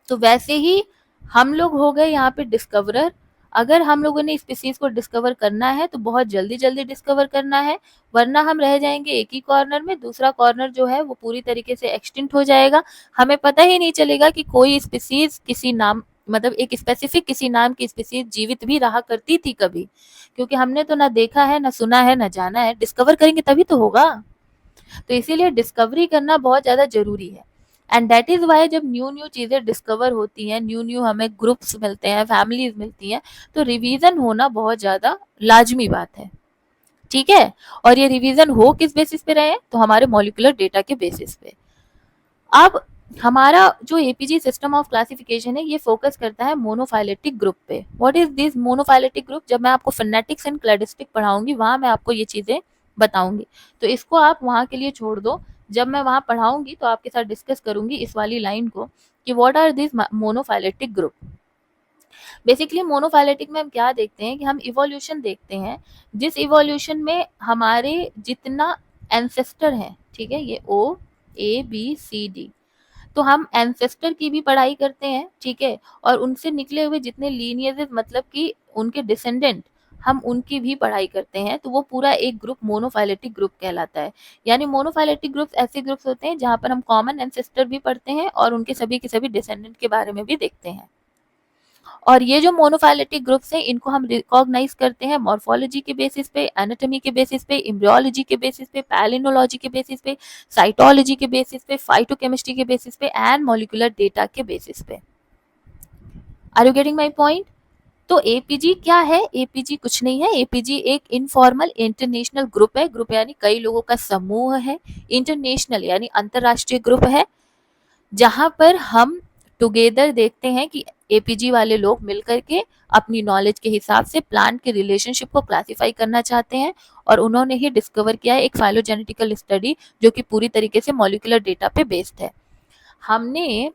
तो वैसे ही हम लोग हो गए यहाँ पे डिस्कवरर। अगर हम लोगों ने स्पीसीज को डिस्कवर करना है तो बहुत जल्दी जल्दी डिस्कवर करना है, वरना हम रह जाएंगे एक ही कॉर्नर में, दूसरा कॉर्नर जो है वो पूरी तरीके से एक्सटिंक्ट हो जाएगा। हमें पता ही नहीं चलेगा कि कोई स्पीसीज किसी नाम, मतलब एक स्पेसिफिक किसी नाम की स्पीसीज जीवित भी रहा करती थी कभी, क्योंकि हमने तो ना देखा है, ना सुना है, ना जाना है। डिस्कवर करेंगे तभी तो होगा। तो इसीलिए डिस्कवरी करना बहुत ज्यादा जरूरी है। एंड दैट इज वाई जब न्यू न्यू चीजें डिस्कवर होती हैं, न्यू न्यू हमें ग्रुप्स मिलते हैं, फैमिलीज मिलती हैं, तो रिवीजन होना बहुत ज्यादा लाजमी बात है, ठीक है। और ये रिवीजन हो किस बेसिस पे रहे? तो हमारे मॉलिक्यूलर डेटा के बेसिस पे। अब हमारा जो एपीजी सिस्टम ऑफ क्लासिफिकेशन है ये फोकस करता है मोनोफाइलेटिक ग्रुप पे. What is this monophyletic group? जब मैं आपको फिनेटिक्स एंड क्लैडिस्टिक पढ़ाऊंगी वहां मैं आपको ये चीजें बताऊंगी, तो इसको आप वहां के लिए छोड़ दो. जब मैं वहां पढ़ाऊंगी तो आपके साथ डिस्कस करूंगी इस वाली लाइन को कि what are this monophyletic group. Basically monophyletic में हम क्या देखते हैं कि हम इवोल्यूशन देखते हैं, जिस इवोल्यूशन में हमारे जितना एंसेस्टर हैं, ठीक है, ये ओ ए बी सी डी, तो हम एंसेस्टर की भी पढ़ाई करते हैं, ठीक है, और उनसे निकले हुए जितने लीनियजेस मतलब कि उनके डिसेंडेंट, हम उनकी भी पढ़ाई करते हैं. तो वो पूरा एक ग्रुप मोनोफाइलेटिक ग्रुप कहलाता है. यानी मोनोफाइलेटिक ग्रुप्स ऐसे ग्रुप्स होते हैं जहां पर हम कॉमन एंसेस्टर भी पढ़ते हैं और उनके सभी के सभी डिसेंडेंट के बारे में भी देखते हैं. और ये जो मोनोफाइलेटिक ग्रुप्स हैं इनको हम रिकॉग्नाइज करते हैं मॉर्फोलॉजी के बेसिस पे, एनाटॉमी के बेसिस पे, एम्ब्रियोलॉजी के बेसिस पे, पैलिनोलॉजी के बेसिस पे, साइटोलॉजी के बेसिस पे, फाइटोकेमिस्ट्री के बेसिस पे एंड मॉलिक्यूलर डेटा के बेसिस पे. Are you getting my point? तो एपीजी क्या है? एपीजी कुछ नहीं है. एपीजी एक इनफॉर्मल इंटरनेशनल ग्रुप है. ग्रुप यानी कई लोगों का समूह है. इंटरनेशनल यानी अंतरराष्ट्रीय ग्रुप है, जहां पर हम टुगेदर देखते हैं कि एपीजी वाले लोग मिलकर के अपनी नॉलेज के हिसाब से प्लांट के रिलेशनशिप को क्लासिफाई करना चाहते हैं. और उन्होंने ही डिस्कवर किया है एक फाइलोजेनेटिकल स्टडी जो कि पूरी तरीके से मॉलिक्यूलर डेटा पे बेस्ड है. हमने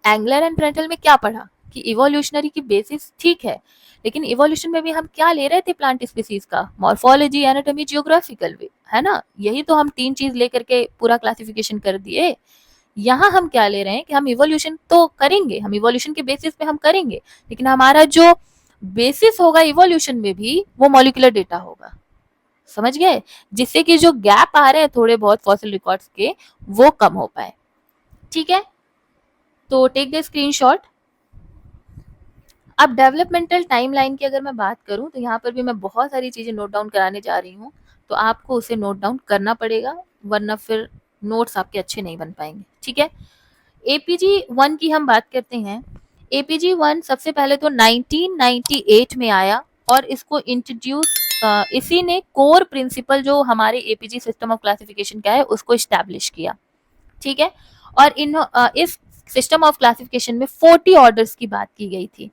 एंगलर एंड प्रेंटल में क्या पढ़ा कि इवोल्यूशनरी की बेसिस ठीक है, लेकिन इवोल्यूशन में भी हम क्या ले रहे थे प्लांट स्पीसीज का? मॉर्फोलॉजी, एनाटॉमी, जियोग्राफिकल भी, है ना? यही तो हम तीन चीज लेकर के पूरा क्लासिफिकेशन कर दिए. यहाँ हम क्या ले रहे हैं कि हम इवोल्यूशन तो करेंगे, हम इवोल्यूशन के बेसिस पे हम करेंगे, लेकिन हमारा जो बेसिस होगा इवोल्यूशन में भी वो मॉलिक्यूलर डेटा होगा. समझ गए? जिससे कि जो गैप आ रहे हैं थोड़े बहुत फॉसिल रिकॉर्ड्स के वो कम हो पाए. ठीक है, तो टेक द स्क्रीनशॉट. अब डेवलपमेंटल टाइमलाइन की अगर मैं बात करूं तो यहाँ पर भी मैं बहुत सारी चीजें नोट डाउन कराने जा रही हूँ, तो आपको उसे नोट डाउन करना पड़ेगा, वरना फिर नोट्स आपके अच्छे नहीं बन पाएंगे. ठीक है, एपीजी 1 की हम बात करते हैं. एपीजी 1 सबसे पहले तो 1998 में आया और इसको इंट्रोड्यूस इसी ने कोर प्रिंसिपल जो हमारे एपीजी सिस्टम ऑफ क्लासिफिकेशन का है उसको इस्टेब्लिश किया. ठीक है, और इस सिस्टम ऑफ क्लासिफिकेशन में 40 ऑर्डर्स की बात की गई थी.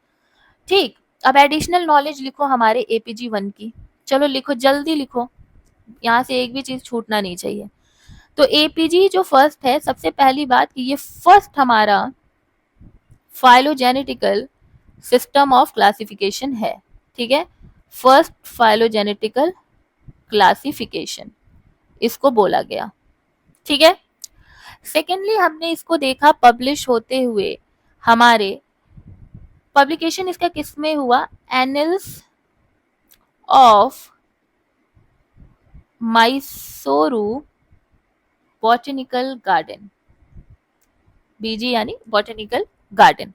ठीक, अब एडिशनल नॉलेज लिखो हमारे एपीजी 1 की. चलो लिखो, जल्दी लिखो, यहाँ से एक भी चीज छूटना नहीं चाहिए. तो एपीजी जो फर्स्ट है, सबसे पहली बात कि ये फर्स्ट हमारा फाइलोजेनेटिकल सिस्टम ऑफ क्लासिफिकेशन है. ठीक है, फर्स्ट फाइलोजेनेटिकल क्लासिफिकेशन इसको बोला गया. ठीक है, सेकेंडली हमने इसको देखा पब्लिश होते हुए. हमारे पब्लिकेशन इसका किस में हुआ? Annuls of Mysuru botanical garden, बीजी यानी बॉटनिकल गार्डन,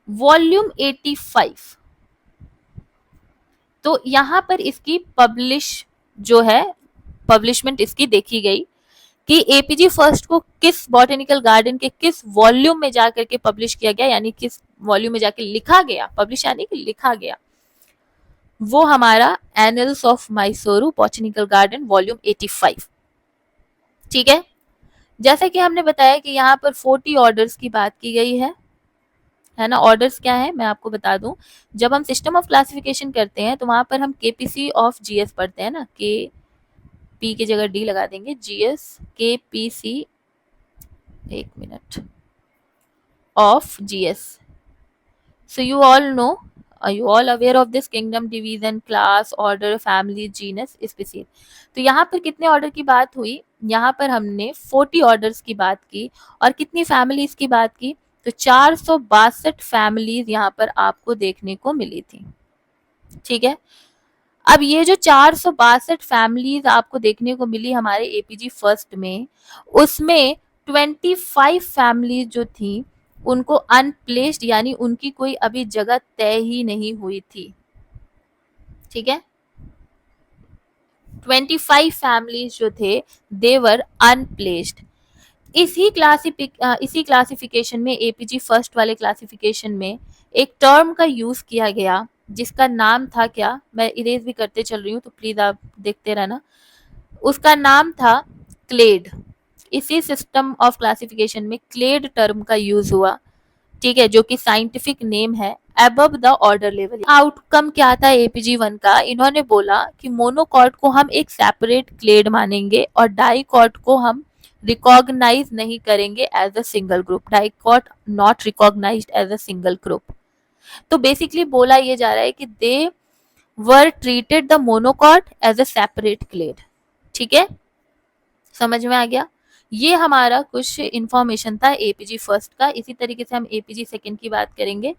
वॉल्यूम 85. तो यहां पर इसकी पब्लिश जो है, पब्लिशमेंट इसकी देखी गई कि एपीजी फर्स्ट को किस बॉटनिकल गार्डन के किस वॉल्यूम में जाकर के पब्लिश किया गया, यानी किस वॉल्यूम में जाकर लिखा गया. पब्लिश यानी कि लिखा गया. वो हमारा annals of Mysuru botanical garden volume 85. ठीक है, जैसा कि हमने बताया कि यहाँ पर 40 ऑर्डर्स की बात की गई है ना. ऑर्डर्स क्या है मैं आपको बता दूं. जब हम सिस्टम ऑफ क्लासिफिकेशन करते हैं तो वहां पर हम केपीसी ऑफ जीएस पढ़ते हैं ना, के पी की जगह डी लगा देंगे, जीएस के पी सी, एक minute, of GS. So you all no, are you all aware of this kingdom division, class, order, family, genus, species. तो यहाँ पर कितने ऑर्डर की बात हुई? यहाँ पर हमने 40 ऑर्डर्स की बात की. और कितनी फैमिलीज की बात की? तो 462 फैमिलीज यहाँ पर आपको देखने को मिली थी. ठीक है, अब ये जो 462 फैमिलीज आपको देखने को मिली हमारे एपीजी फर्स्ट में, उसमें 25 फैमिलीज जो थी उनको अनप्लेस्ड यानी उनकी कोई अभी जगह तय ही नहीं हुई थी. ठीक है, 25 फैमिलीज जो थे दे वर अनप्लेस्ड. इसी क्लासिफिकेशन में, एपीजी फर्स्ट वाले क्लासिफिकेशन में एक टर्म का यूज किया गया जिसका नाम था क्या, मैं इरेज भी करते चल रही हूँ तो प्लीज आप देखते रहना. उसका नाम था क्लेड. इसी सिस्टम ऑफ क्लासिफिकेशन में क्लेड टर्म का यूज हुआ, ठीक है, जो कि साइंटिफिक नेम है above the order level. Outcome क्या था APG1 का? इन्होंने बोला कि मोनोकॉट को हम एक सेपरेट क्लेड मानेंगे और डाइकॉट को हम रिकॉग्नाइज नहीं करेंगे as a single group. Dicot not recognised as a single group. तो बेसिकली बोला ये जा रहा है कि they were treated the monocot as a separate clade. ठीक है, समझ में आ गया? ये हमारा कुछ इंफॉर्मेशन था APG फर्स्ट का। इसी तरीके से हम APG सेकेंड की बात करेंगे।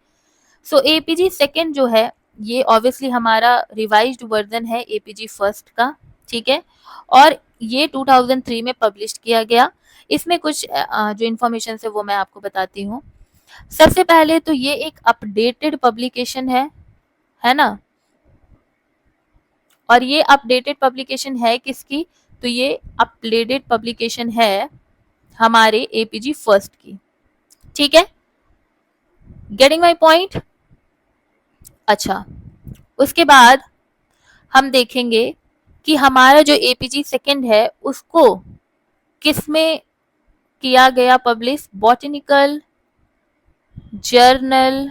सो APG सेकेंड जो है ये ऑब्वियसली हमारा रिवाइज्ड वर्जन है APG फर्स्ट का, ठीक है, और ये 2003 में पब्लिश किया गया। इसमें कुछ जो इन्फॉर्मेशन है वो मैं आपको बताती हूँ। सबसे पहले तो ये एक अपडेटेड पब्लिकेशन है ना, और ये अपडेटेड पब्लिकेशन है किसकी? तो ये अपडेटेड पब्लिकेशन है हमारे APG फर्स्ट की। ठीक है, गेटिंग माई पॉइंट? अच्छा, उसके बाद हम देखेंगे कि हमारा जो APG सेकेंड है उसको किसमें किया गया publish? Botanical journal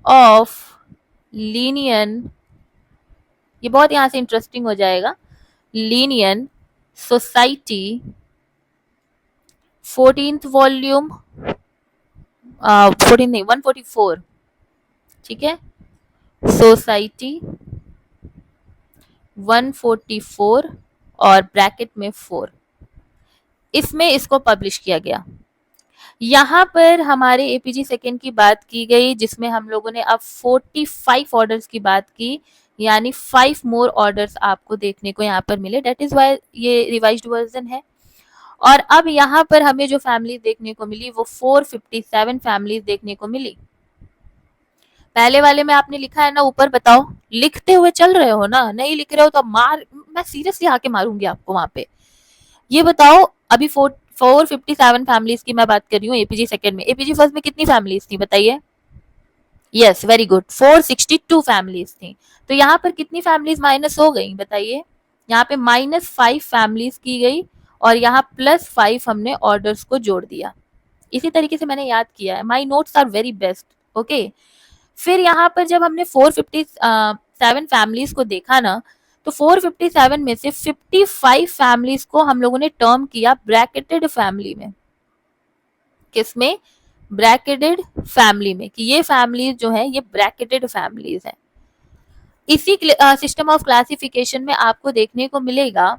of Linnean, ये बहुत यहां से इंटरेस्टिंग हो जाएगा, लीनियन सोसाइटी 14th वॉल्यूम, 14 नहीं 144, ठीक है, सोसाइटी 144 और ब्रैकेट में 4, इसमें इसको पब्लिश किया गया। यहाँ पर हमारे APG सेकेंड की बात की गई, जिसमें हम लोगों ने अब 45 ऑर्डर्स की बात की, यानी 5 मोर ऑर्डर्स आपको देखने को यहाँ पर मिले। दैट इज वाई ये रिवाइज्ड वर्जन है। और अब यहाँ पर हमें जो फैमिली देखने को मिली वो 457 फैमिलीज देखने को मिली। पहले वाले में आपने लिखा है ना ऊपर, बताओ लिखते हुए चल रहे हो ना? नहीं लिख रहे हो तो मैं सीरियसली आके मारूंगी आपको वहां पे। ये बताओ, अभी 457 फैमिलीज की मैं बात कर रही हूँ APG सेकेंड में। APG फर्स्ट में कितनी फैमिलीज थी बताइए? यस, वेरी गुड, 462 फैमिलीज थी। तो यहाँ पर कितनी फैमिलीज माइनस हो गई बताइए? यहाँ पे -5 फैमिलीज की गई और यहाँ +5 हमने ऑर्डर्स को जोड़ दिया। इसी तरीके से मैंने याद किया है। My notes are very best, okay. फिर यहाँ पर जब हमने 457 फैमिलीज को देखा ना, तो 457 में से 55 फैमिलीज को हम लोगों ने टर्म किया ब्रैकेटेड फैमिली में। किसमें? ब्रैकेटेड फैमिली में, कि ये फैमिलीज जो है ये ब्रैकेटेड फैमिलीज है। इसी सिस्टम ऑफ क्लासिफिकेशन में आपको देखने को मिलेगा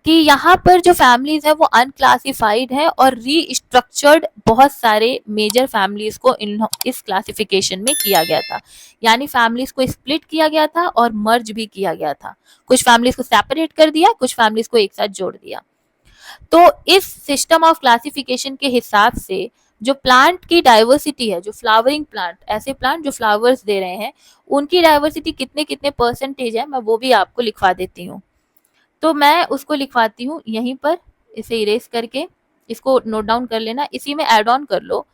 कि यहाँ पर जो फैमिलीज है वो अनक्लासिफाइड है और रीस्ट्रक्चर्ड बहुत सारे मेजर फैमिलीज को इस क्लासिफिकेशन में किया गया था। यानी फैमिलीज को स्प्लिट किया गया था और मर्ज भी किया गया था। कुछ फैमिलीज को सेपरेट कर दिया, कुछ फैमिलीज को एक साथ जोड़ दिया। तो इस सिस्टम ऑफ क्लासिफिकेशन के हिसाब से जो प्लांट की डाइवर्सिटी है, जो फ्लावरिंग प्लांट, ऐसे प्लांट जो फ्लावर्स दे रहे हैं, उनकी डाइवर्सिटी कितने कितने परसेंटेज है, मैं वो भी आपको लिखवा देती हूँ। तो मैं उसको लिखवाती हूँ यहीं पर, इसे इरेज करके इसको नोट डाउन कर लेना, इसी में ऐड ऑन कर लो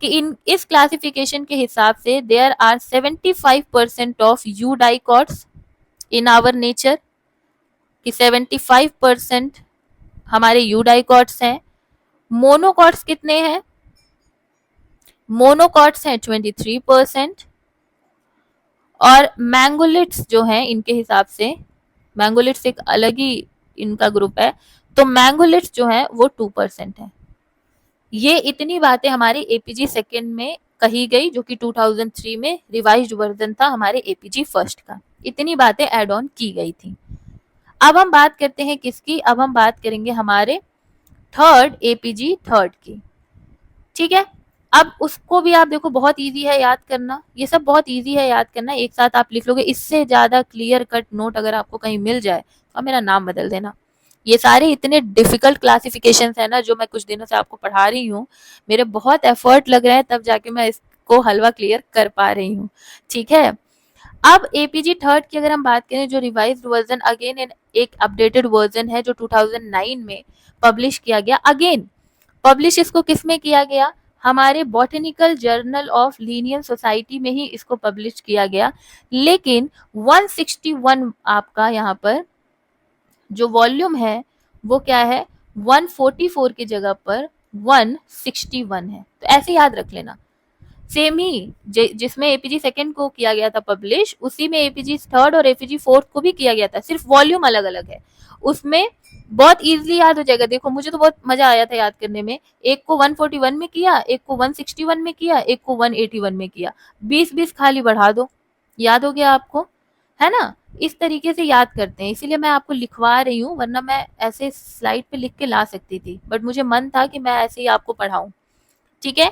कि इस क्लासिफिकेशन के हिसाब से there are 75% of you dicots in our nature, कि 75% हमारे यू डाइकॉट्स हैं। मोनोकॉट्स कितने हैं? मोनोकॉट्स हैं 23%। और मैंगोलिट्स जो हैं इनके हिसाब से, मैंगोलिट्स एक अलग ही इनका ग्रुप है, तो मैंगोलिट्स जो है वो 2% है। ये इतनी बातें हमारे APG सेकेंड में कही गई, जो कि 2003 में रिवाइज्ड वर्जन था हमारे APG फर्स्ट का। इतनी बातें ऐड ऑन की गई थी। अब हम बात करते हैं किसकी? अब हम बात करेंगे हमारे थर्ड APG थर्ड की। ठीक है, अब उसको भी आप देखो, बहुत इजी है याद करना, ये सब बहुत इजी है याद करना, एक साथ आप लिख लोगे। इससे ज्यादा क्लियर कट नोट अगर आपको कहीं मिल जाए तो मेरा नाम बदल देना। ये सारे इतने डिफिकल्ट क्लासिफिकेशंस है ना जो मैं कुछ दिनों से आपको पढ़ा रही हूँ, मेरे बहुत एफर्ट लग रहे हैं तब जाके मैं इसको हलवा क्लियर कर पा रही हूँ। ठीक है, अब APG थर्ड की अगर हम बात करें, जो रिवाइज्ड वर्जन अगेन एक अपडेटेड वर्जन है जो 2009 में पब्लिश किया गया। अगेन पब्लिश इसको किस में किया गया? हमारे botanical journal of Linnean society में ही इसको पब्लिश किया गया। लेकिन 161 आपका यहाँ पर जो वॉल्यूम है वो क्या है, 144 की जगह पर 161 है। तो ऐसे याद रख लेना। सेम ही जिसमें एपीजी सेकंड को किया गया था पब्लिश, उसी में एपीजी थर्ड और एपीजी फोर्थ को भी किया गया था, सिर्फ वॉल्यूम अलग अलग है। उसमें बहुत इजीली याद हो जाएगा। देखो मुझे तो बहुत मजा आया था याद करने में। एक को 141 में किया, एक को 161 में किया, एक को 181 में किया, 20-20 खाली बढ़ा दो, याद हो गया आपको, है ना। इस तरीके से याद करते हैं, इसीलिए मैं आपको लिखवा रही हूँ, वरना मैं ऐसे स्लाइड पे लिख के ला सकती थी, बट मुझे मन था कि मैं ऐसे ही आपको पढ़ाऊं। ठीक है।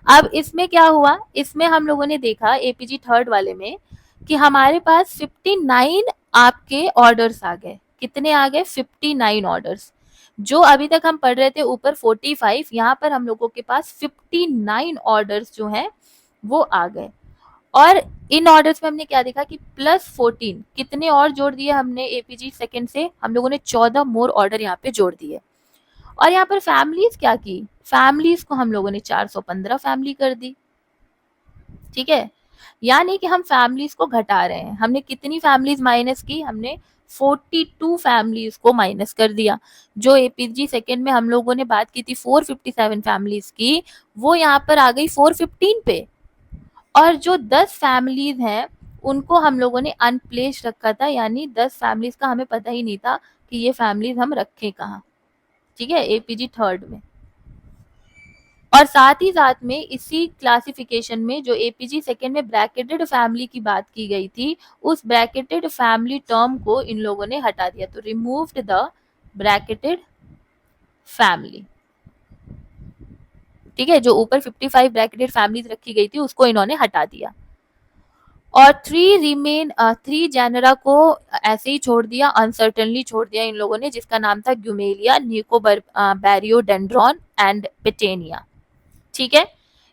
अब इसमें क्या हुआ, इसमें हम लोगों ने देखा एपीजी थर्ड वाले में कि हमारे पास 59 आपके ऑर्डर्स आ गए। कितने आ गए, 59 ऑर्डर्स। जो अभी तक हम पढ़ रहे थे ऊपर 45, यहाँ पर हम लोगों के पास 59 ऑर्डर्स जो हैं वो आ गए। और इन ऑर्डर्स में हमने क्या देखा कि +14 कितने और जोड़ दिए हमने एपीजी सेकंड से, हम लोगों ने 14 मोर ऑर्डर यहाँ पे जोड़ दिए। और यहाँ पर फैमिलीज क्या की, फैमिलीज को हम लोगों ने 415 फैमिली कर दी। ठीक है, यानी कि हम फैमिलीज को घटा रहे हैं। हमने कितनी फैमिलीज माइनस की, हमने 42 फैमिलीज को माइनस कर दिया। जो एपीजी सेकेंड में हम लोगों ने बात की थी 457 फैमिलीज की, वो यहाँ पर आ गई 415 पे। और जो 10 फैमिलीज हैं उनको हम लोगों ने अनप्लेस रखा था, यानी 10 फैमिलीज का हमें पता ही नहीं था कि ये फैमिलीज हम रखें कहाँ। ठीक है, एपीजी थर्ड में। और साथ ही साथ में इसी क्लासिफिकेशन में जो एपीजी सेकेंड में ब्रैकेटेड फैमिली की बात की गई थी, उस ब्रैकेटेड फैमिली टर्म को इन लोगों ने हटा दिया। तो रिमूव्ड द ब्रैकेटेड फैमिली। ठीक है, जो ऊपर 55 ब्रैकेटेड फैमिलीज रखी गई थी उसको इन्होंने हटा दिया। और 3 जेनरा को ऐसे ही छोड़ दिया, अनसर्टनली छोड़ दिया इन लोगों ने, जिसका नाम था ग्यूमेलिया, निकोबैरियोडेंड्रॉन एंड पेटेनिया। ठीक है,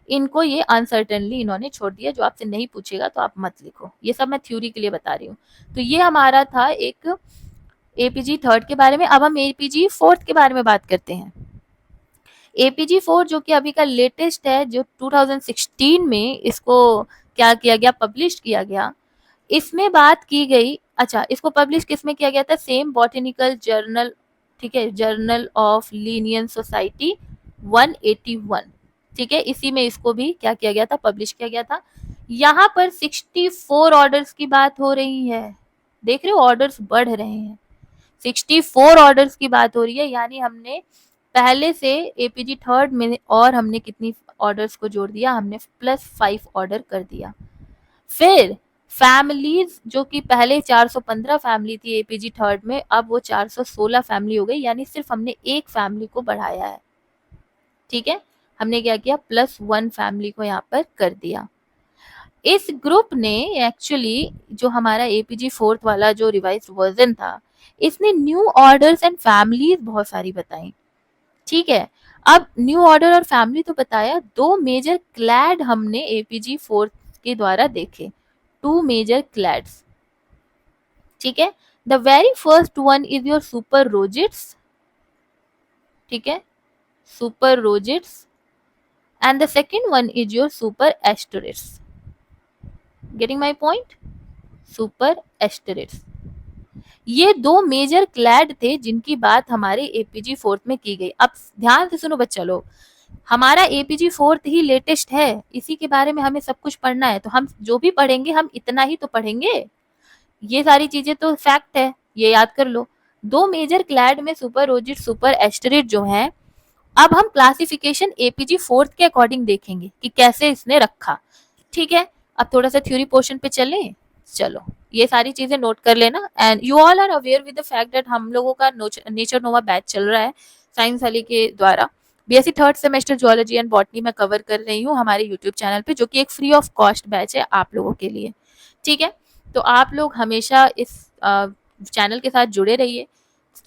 इनको ये अनसर्टनली इन्होंने छोड़ दिया। जो आपसे नहीं पूछेगा तो आप मत लिखो, ये सब मैं थ्योरी के लिए बता रही हूँ। तो ये हमारा था एक एपीजी थर्ड के बारे में। अब हम एपीजी फोर्थ के बारे में बात करते हैं। एपीजी फोर्थ जो कि अभी का लेटेस्ट है, जो 2016 में इसको क्या किया गया, पब्लिश किया गया। इसमें बात की गई, अच्छा इसको पब्लिश किस में किया गया था, सेम बॉटेनिकल जर्नल। ठीक है, जर्नल ऑफ लीनियन सोसाइटी 181। ठीक है, इसी में इसको भी क्या किया गया था, पब्लिश किया गया था। यहाँ पर 64 ऑर्डर्स की बात हो रही है। देख रहे हो, ऑर्डर्स बढ़ रहे हैं। 64 ऑर्डर्स की बात हो रही है, यानी हमने पहले से एपीजी थर्ड में और हमने कितनी ऑर्डर्स को जोड़ दिया, हमने +5 ऑर्डर कर दिया। फिर फैमिलीज जो कि पहले 415 फैमिली थी एपीजी थर्ड में, अब वो 416 फैमिली हो गई, यानी सिर्फ हमने एक फैमिली को बढ़ाया है। ठीक है, हमने क्या किया, +1 फैमिली को यहाँ पर कर दिया। इस ग्रुप ने एक्चुअली जो हमारा एपीजी फोर्थ वाला जो रिवाइज वर्जन था, इसने न्यू ऑर्डर्स एंड फैमिलीज बहुत सारी बताई। ठीक है, अब न्यू ऑर्डर और फैमिली तो बताया, 2 मेजर क्लैड हमने एपीजी फोर्थ के द्वारा देखे, 2 मेजर क्लैड्स। ठीक है, the very first one is your super rosids. ठीक है, super rosids, and the second one is your super asterids. Getting my point, super asterids. ये 2 मेजर क्लैड थे जिनकी बात हमारे एपीजी फोर्थ में की गई। अब ध्यान से सुनो बच्चा लोग, हमारा एपीजी फोर्थ ही लेटेस्ट है, इसी के बारे में हमें सब कुछ पढ़ना है। तो हम जो भी पढ़ेंगे हम इतना ही तो पढ़ेंगे, ये सारी चीजें तो फैक्ट है, ये याद कर लो। 2 मेजर क्लैड में सुपर रोजिट, सुपर एस्टेरिड जो है। अब हम क्लासिफिकेशन एपीजी फोर्थ के अकॉर्डिंग देखेंगे कि कैसे इसने रखा। ठीक है, अब थोड़ा सा थ्योरी पोर्शन पे चलें। चलो, ये सारी चीजें नोट कर लेना। And you all are aware with the fact that हम लोगों का नेचर नोवा बैच चल रहा है साइंस वाली के द्वारा। BSc third semester zoology and botany में कवर कर रही हूँ हमारे यूट्यूब चैनल पे, जो कि एक फ्री ऑफ कॉस्ट बैच है आप लोगों के लिए। ठीक है, तो आप लोग हमेशा इस चैनल के साथ जुड़े रहिए,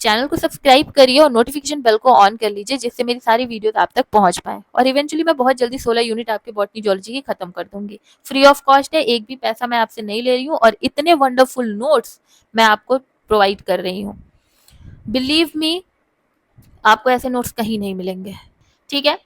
चैनल को सब्सक्राइब करिए और नोटिफिकेशन बेल को ऑन कर लीजिए, जिससे मेरी सारी वीडियोस आप तक पहुंच पाए। और इवेंचुअली मैं बहुत जल्दी 16 यूनिट आपके बॉटनी जूलॉजी की खत्म कर दूंगी। फ्री ऑफ कॉस्ट है, एक भी पैसा मैं आपसे नहीं ले रही हूँ, और इतने वंडरफुल नोट्स मैं आपको प्रोवाइड कर रही हूँ। बिलीव मी, आपको ऐसे नोट्स कहीं नहीं मिलेंगे। ठीक है,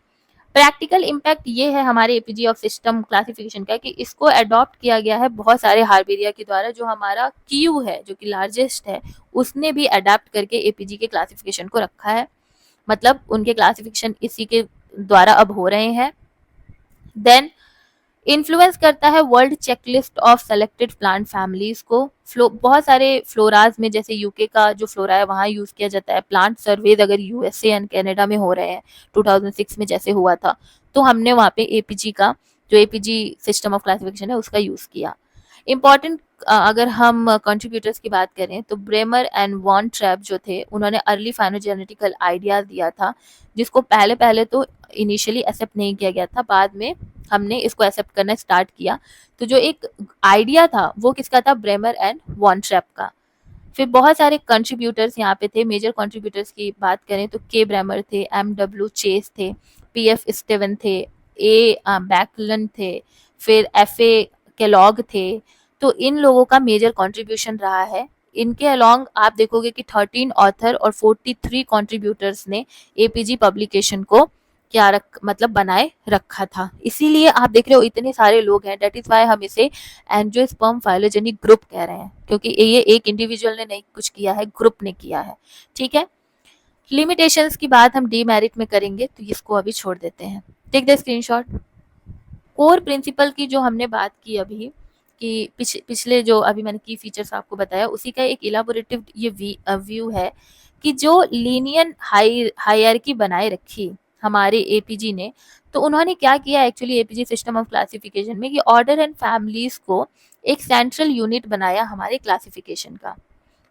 प्रैक्टिकल इम्पैक्ट ये है हमारे एपीजी ऑफ सिस्टम क्लासिफिकेशन का कि इसको अडॉप्ट किया गया है बहुत सारे हार्बेरिया के द्वारा। जो हमारा क्यू है जो कि लार्जेस्ट है, उसने भी अडेप्ट करके एपीजी के क्लासिफिकेशन को रखा है। मतलब उनके क्लासिफिकेशन इसी के द्वारा अब हो रहे हैं। देन इन्फ्लुएंस करता है world checklist of selected plant families को। बहुत सारे फ्लोराज में, जैसे यूके का जो फ्लोरा है वहाँ यूज किया जाता है। प्लांट सर्वेज अगर यूएसए एंड कनाडा में हो रहे हैं 2006 में जैसे हुआ था, तो हमने वहाँ पे एपीजी का जो एपीजी सिस्टम ऑफ क्लासिफिकेशन है उसका यूज किया। इम्पॉर्टेंट अगर हम कंट्रीब्यूटर्स की बात करें तो ब्रेमर एंड वॉन ट्रैप जो थे, उन्होंने अर्ली फाइलोजेनेटिकल आइडियाज दिया था, जिसको पहले पहले तो इनिशियली एक्सेप्ट नहीं किया गया था, बाद में हमने इसको एक्सेप्ट करना स्टार्ट किया। तो जो एक आइडिया था वो किसका था? ब्रेमर एंड वॉन ट्रैप का। फिर बहुत सारे कंट्रीब्यूटर्स यहाँ पे थे। मेजर कंट्रीब्यूटर्स की बात करें तो के ब्रेमर थे, एम.डब्ल्यू. चेस थे, पी.एफ. स्टीवन थे, ए बैकलन थे, फिर एफ.ए. केलॉग थे। तो इन लोगों का मेजर कंट्रीब्यूशन रहा है। इनके अलोंग आप देखोगे कि 13 ऑथर और 43 कंट्रीब्यूटर्स ने एपीजी पब्लिकेशन को मतलब बनाए रखा था। इसीलिए आप देख रहे हो इतने सारे लोग हैं। दैट इज वाई हम इसे एंजियोस्पर्म फाइलोजेनिक ग्रुप कह रहे हैं, क्योंकि ये एक इंडिविजुअल ने नहीं कुछ किया है, ग्रुप ने किया है। ठीक है। लिमिटेशंस की बात हम डीमेरिट में करेंगे, तो इसको अभी छोड़ देते हैं। Take the screenshot. Core principle की जो हमने बात की अभी, कि पिछले जो अभी मैंने की फीचर्स आपको बताया, उसी का एक इलाबोरेटिव ये व्यू है कि जो लीनियर हायरार्की बनाए रखी हमारे एपीजी ने, तो उन्होंने क्या किया actually APG system of classification में, कि ऑर्डर एंड फैमिलीज को एक सेंट्रल यूनिट बनाया हमारे क्लासिफिकेशन का।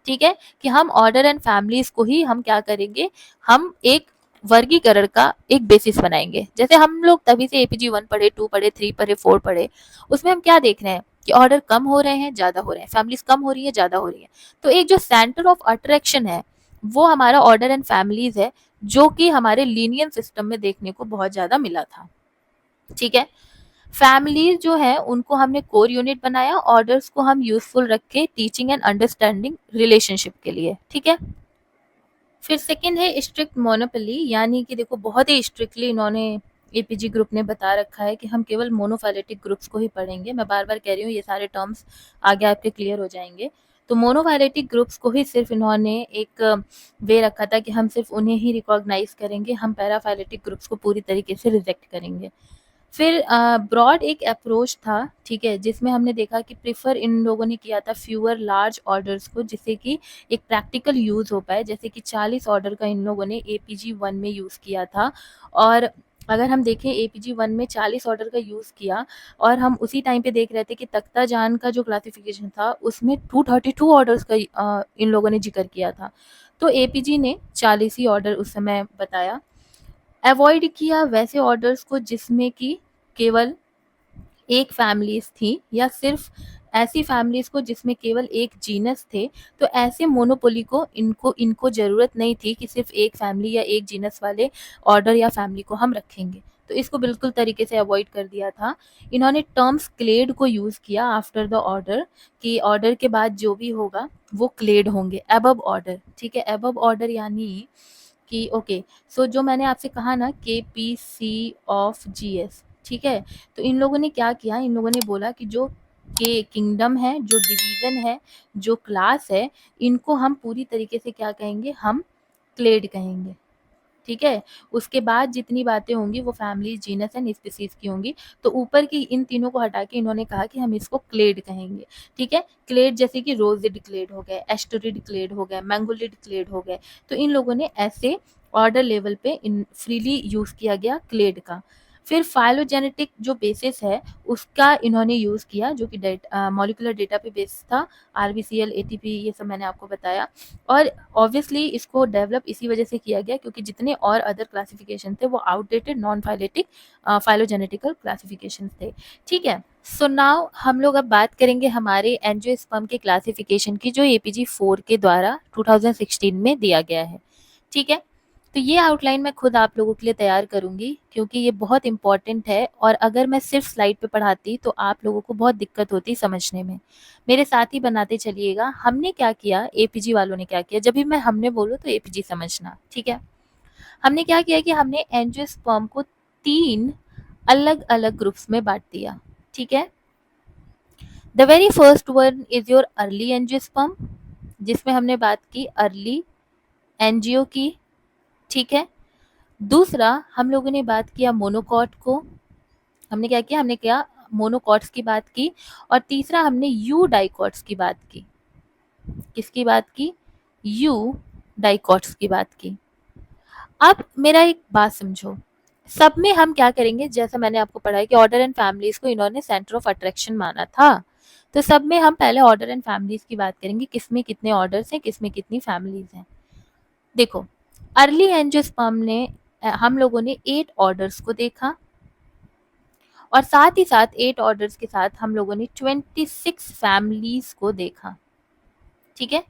ठीक है, कि हम ऑर्डर एंड फैमिलीज को ही हम क्या करेंगे, हम एक वर्गीकरण का एक बेसिस बनाएंगे। जैसे हम लोग तभी से एपीजी 1 पढ़े, 2 पढ़े, 3 पढ़े, 4 पढ़े, उसमें हम क्या देख रहे हैं कि ऑर्डर कम हो रहे हैं, ज्यादा हो रहे हैं, फैमिलीज कम हो रही है, ज्यादा हो रही है। तो एक जो सेंटर ऑफ अट्रैक्शन है वो हमारा ऑर्डर एंड फैमिलीज है, जो कि हमारे लीनियन सिस्टम में देखने को बहुत ज्यादा मिला था। ठीक है। फैमिलीज जो है उनको हमने कोर यूनिट बनाया, ऑर्डर्स को हम यूजफुल रखे टीचिंग एंड अंडरस्टैंडिंग रिलेशनशिप के लिए। ठीक है। फिर सेकंड है स्ट्रिक्ट मोनोपोली, यानी कि देखो बहुत ही स्ट्रिक्टली इन्होंने एपीजी ग्रुप ने बता रखा है कि हम केवल मोनोफाइलेटिक ग्रुप्स को ही पढ़ेंगे। मैं बार बार कह रही हूँ, ये सारे टर्म्स आगे आपके क्लियर हो जाएंगे। तो मोनोफाइलेटिक ग्रुप्स को ही सिर्फ इन्होंने एक वे रखा था कि हम सिर्फ उन्हें ही रिकॉग्नाइज करेंगे, हम पैराफाइलेटिक ग्रुप्स को पूरी तरीके से रिजेक्ट करेंगे। फिर ब्रॉड एक अप्रोच था, ठीक है, जिसमें हमने देखा कि प्रेफर इन लोगों ने किया था फ्यूअर लार्ज ऑर्डर्स को, जिससे कि एक प्रैक्टिकल यूज़ हो पाए। जैसे कि 40 ऑर्डर का इन लोगों ने एपीजी 1 में यूज़ किया था। और अगर हम देखें एपीजी 1 में 40 ऑर्डर का यूज़ किया, और हम उसी टाइम पे देख रहे थे कि तख्ता जान का जो क्लासिफिकेशन था उसमें 232 ऑर्डर्स का इन लोगों ने जिक्र किया था। तो एपीजी ने 40 ही ऑर्डर उस समय बताया। अवॉइड किया वैसे ऑर्डर्स को जिसमें कि केवल एक फैमिलीज थी, या सिर्फ ऐसी फैमिलीज को जिसमें केवल एक जीनस थे। तो ऐसे मोनोपोली को इनको ज़रूरत नहीं थी कि सिर्फ एक फैमिली या एक जीनस वाले ऑर्डर या फैमिली को हम रखेंगे। तो इसको बिल्कुल तरीके से अवॉइड कर दिया था। इन्होंने टर्म्स क्लेड को यूज़ किया आफ्टर द ऑर्डर, कि ऑर्डर के बाद जो भी होगा वो क्लेड होंगे अबव ऑर्डर। ठीक है, अबव ऑर्डर यानी कि ओके, सो जो मैंने आपसे कहा ना KPC ऑफ GS, ठीक है, तो इन लोगों ने क्या किया, इन लोगों ने बोला कि जो के किंगडम है, जो डिवीज़न है, जो क्लास है, इनको हम पूरी तरीके से क्या कहेंगे, हम क्लेड कहेंगे। ठीक है, उसके बाद जितनी बातें होंगी वो फैमिली, जीनस एंड स्पीसीज की होंगी। तो ऊपर की इन तीनों को हटा के इन्होंने कहा कि हम इसको क्लेड कहेंगे। ठीक है, क्लेड जैसे कि रोजिड क्लेड हो गए, एस्टोरिड क्लेड हो गए, मैंगोलिड क्लेड हो गए। तो इन लोगों ने ऐसे ऑर्डर लेवल पे इन फ्रीली यूज़ किया गया क्लेड का। फिर फाइलोजेनेटिक जो बेसिस है उसका इन्होंने यूज़ किया, जो कि मॉलिकुलर डेटा पे बेस था, RBCL, ATP, ये सब मैंने आपको बताया। और ऑब्वियसली इसको डेवलप इसी वजह से किया गया क्योंकि जितने और अदर क्लासिफिकेशन थे वो आउटडेटेड नॉन फाइलेटिक फाइलोजेनेटिकल क्लासिफिकेशन थे। ठीक है, सो नाउ हम लोग अब बात करेंगे हमारे एंजियोस्पर्म के क्लासिफिकेशन की, जो APG 4 के द्वारा 2016 में दिया गया है। ठीक है, तो ये आउटलाइन मैं खुद आप लोगों के लिए तैयार करूंगी क्योंकि ये बहुत इंपॉर्टेंट है, और अगर मैं सिर्फ स्लाइड पे पढ़ाती तो आप लोगों को बहुत दिक्कत होती समझने में। मेरे साथ ही बनाते चलिएगा। हमने क्या किया, एपीजी वालों ने क्या किया, जब भी मैं हमने बोलूँ तो एपीजी समझना। ठीक है, हमने क्या किया कि हमने एंजियोस्पर्म को 3 अलग अलग ग्रुप्स में बांट दिया। ठीक है, the very first one is your early angiosperm, जिसमें हमने बात की अर्ली एंजियो की। ठीक है, दूसरा हम लोगों ने बात किया मोनोकॉट को, हमने क्या किया, हमने क्या मोनोकॉट्स की बात की। और तीसरा हमने यू डाइकॉट्स की बात की। किसकी बात की? यू डाइकॉट्स की बात की। अब मेरा एक बात समझो, सब में हम क्या करेंगे, जैसा मैंने आपको पढ़ा है कि ऑर्डर एंड फैमिलीज को इन्होंने सेंटर ऑफ अट्रैक्शन माना था, तो सब में हम पहले ऑर्डर एंड फैमिलीज की बात करेंगे, किसमें कितने ऑर्डर्स हैं, किसमें कितनी फैमिलीज हैं। देखो, अर्ली एंजियोस्पर्म ने हम लोगों ने 8 ऑर्डर्स को देखा, और साथ ही साथ 8 ऑर्डर्स के साथ हम लोगों ने 26 फैमिलीज को देखा। ठीक है,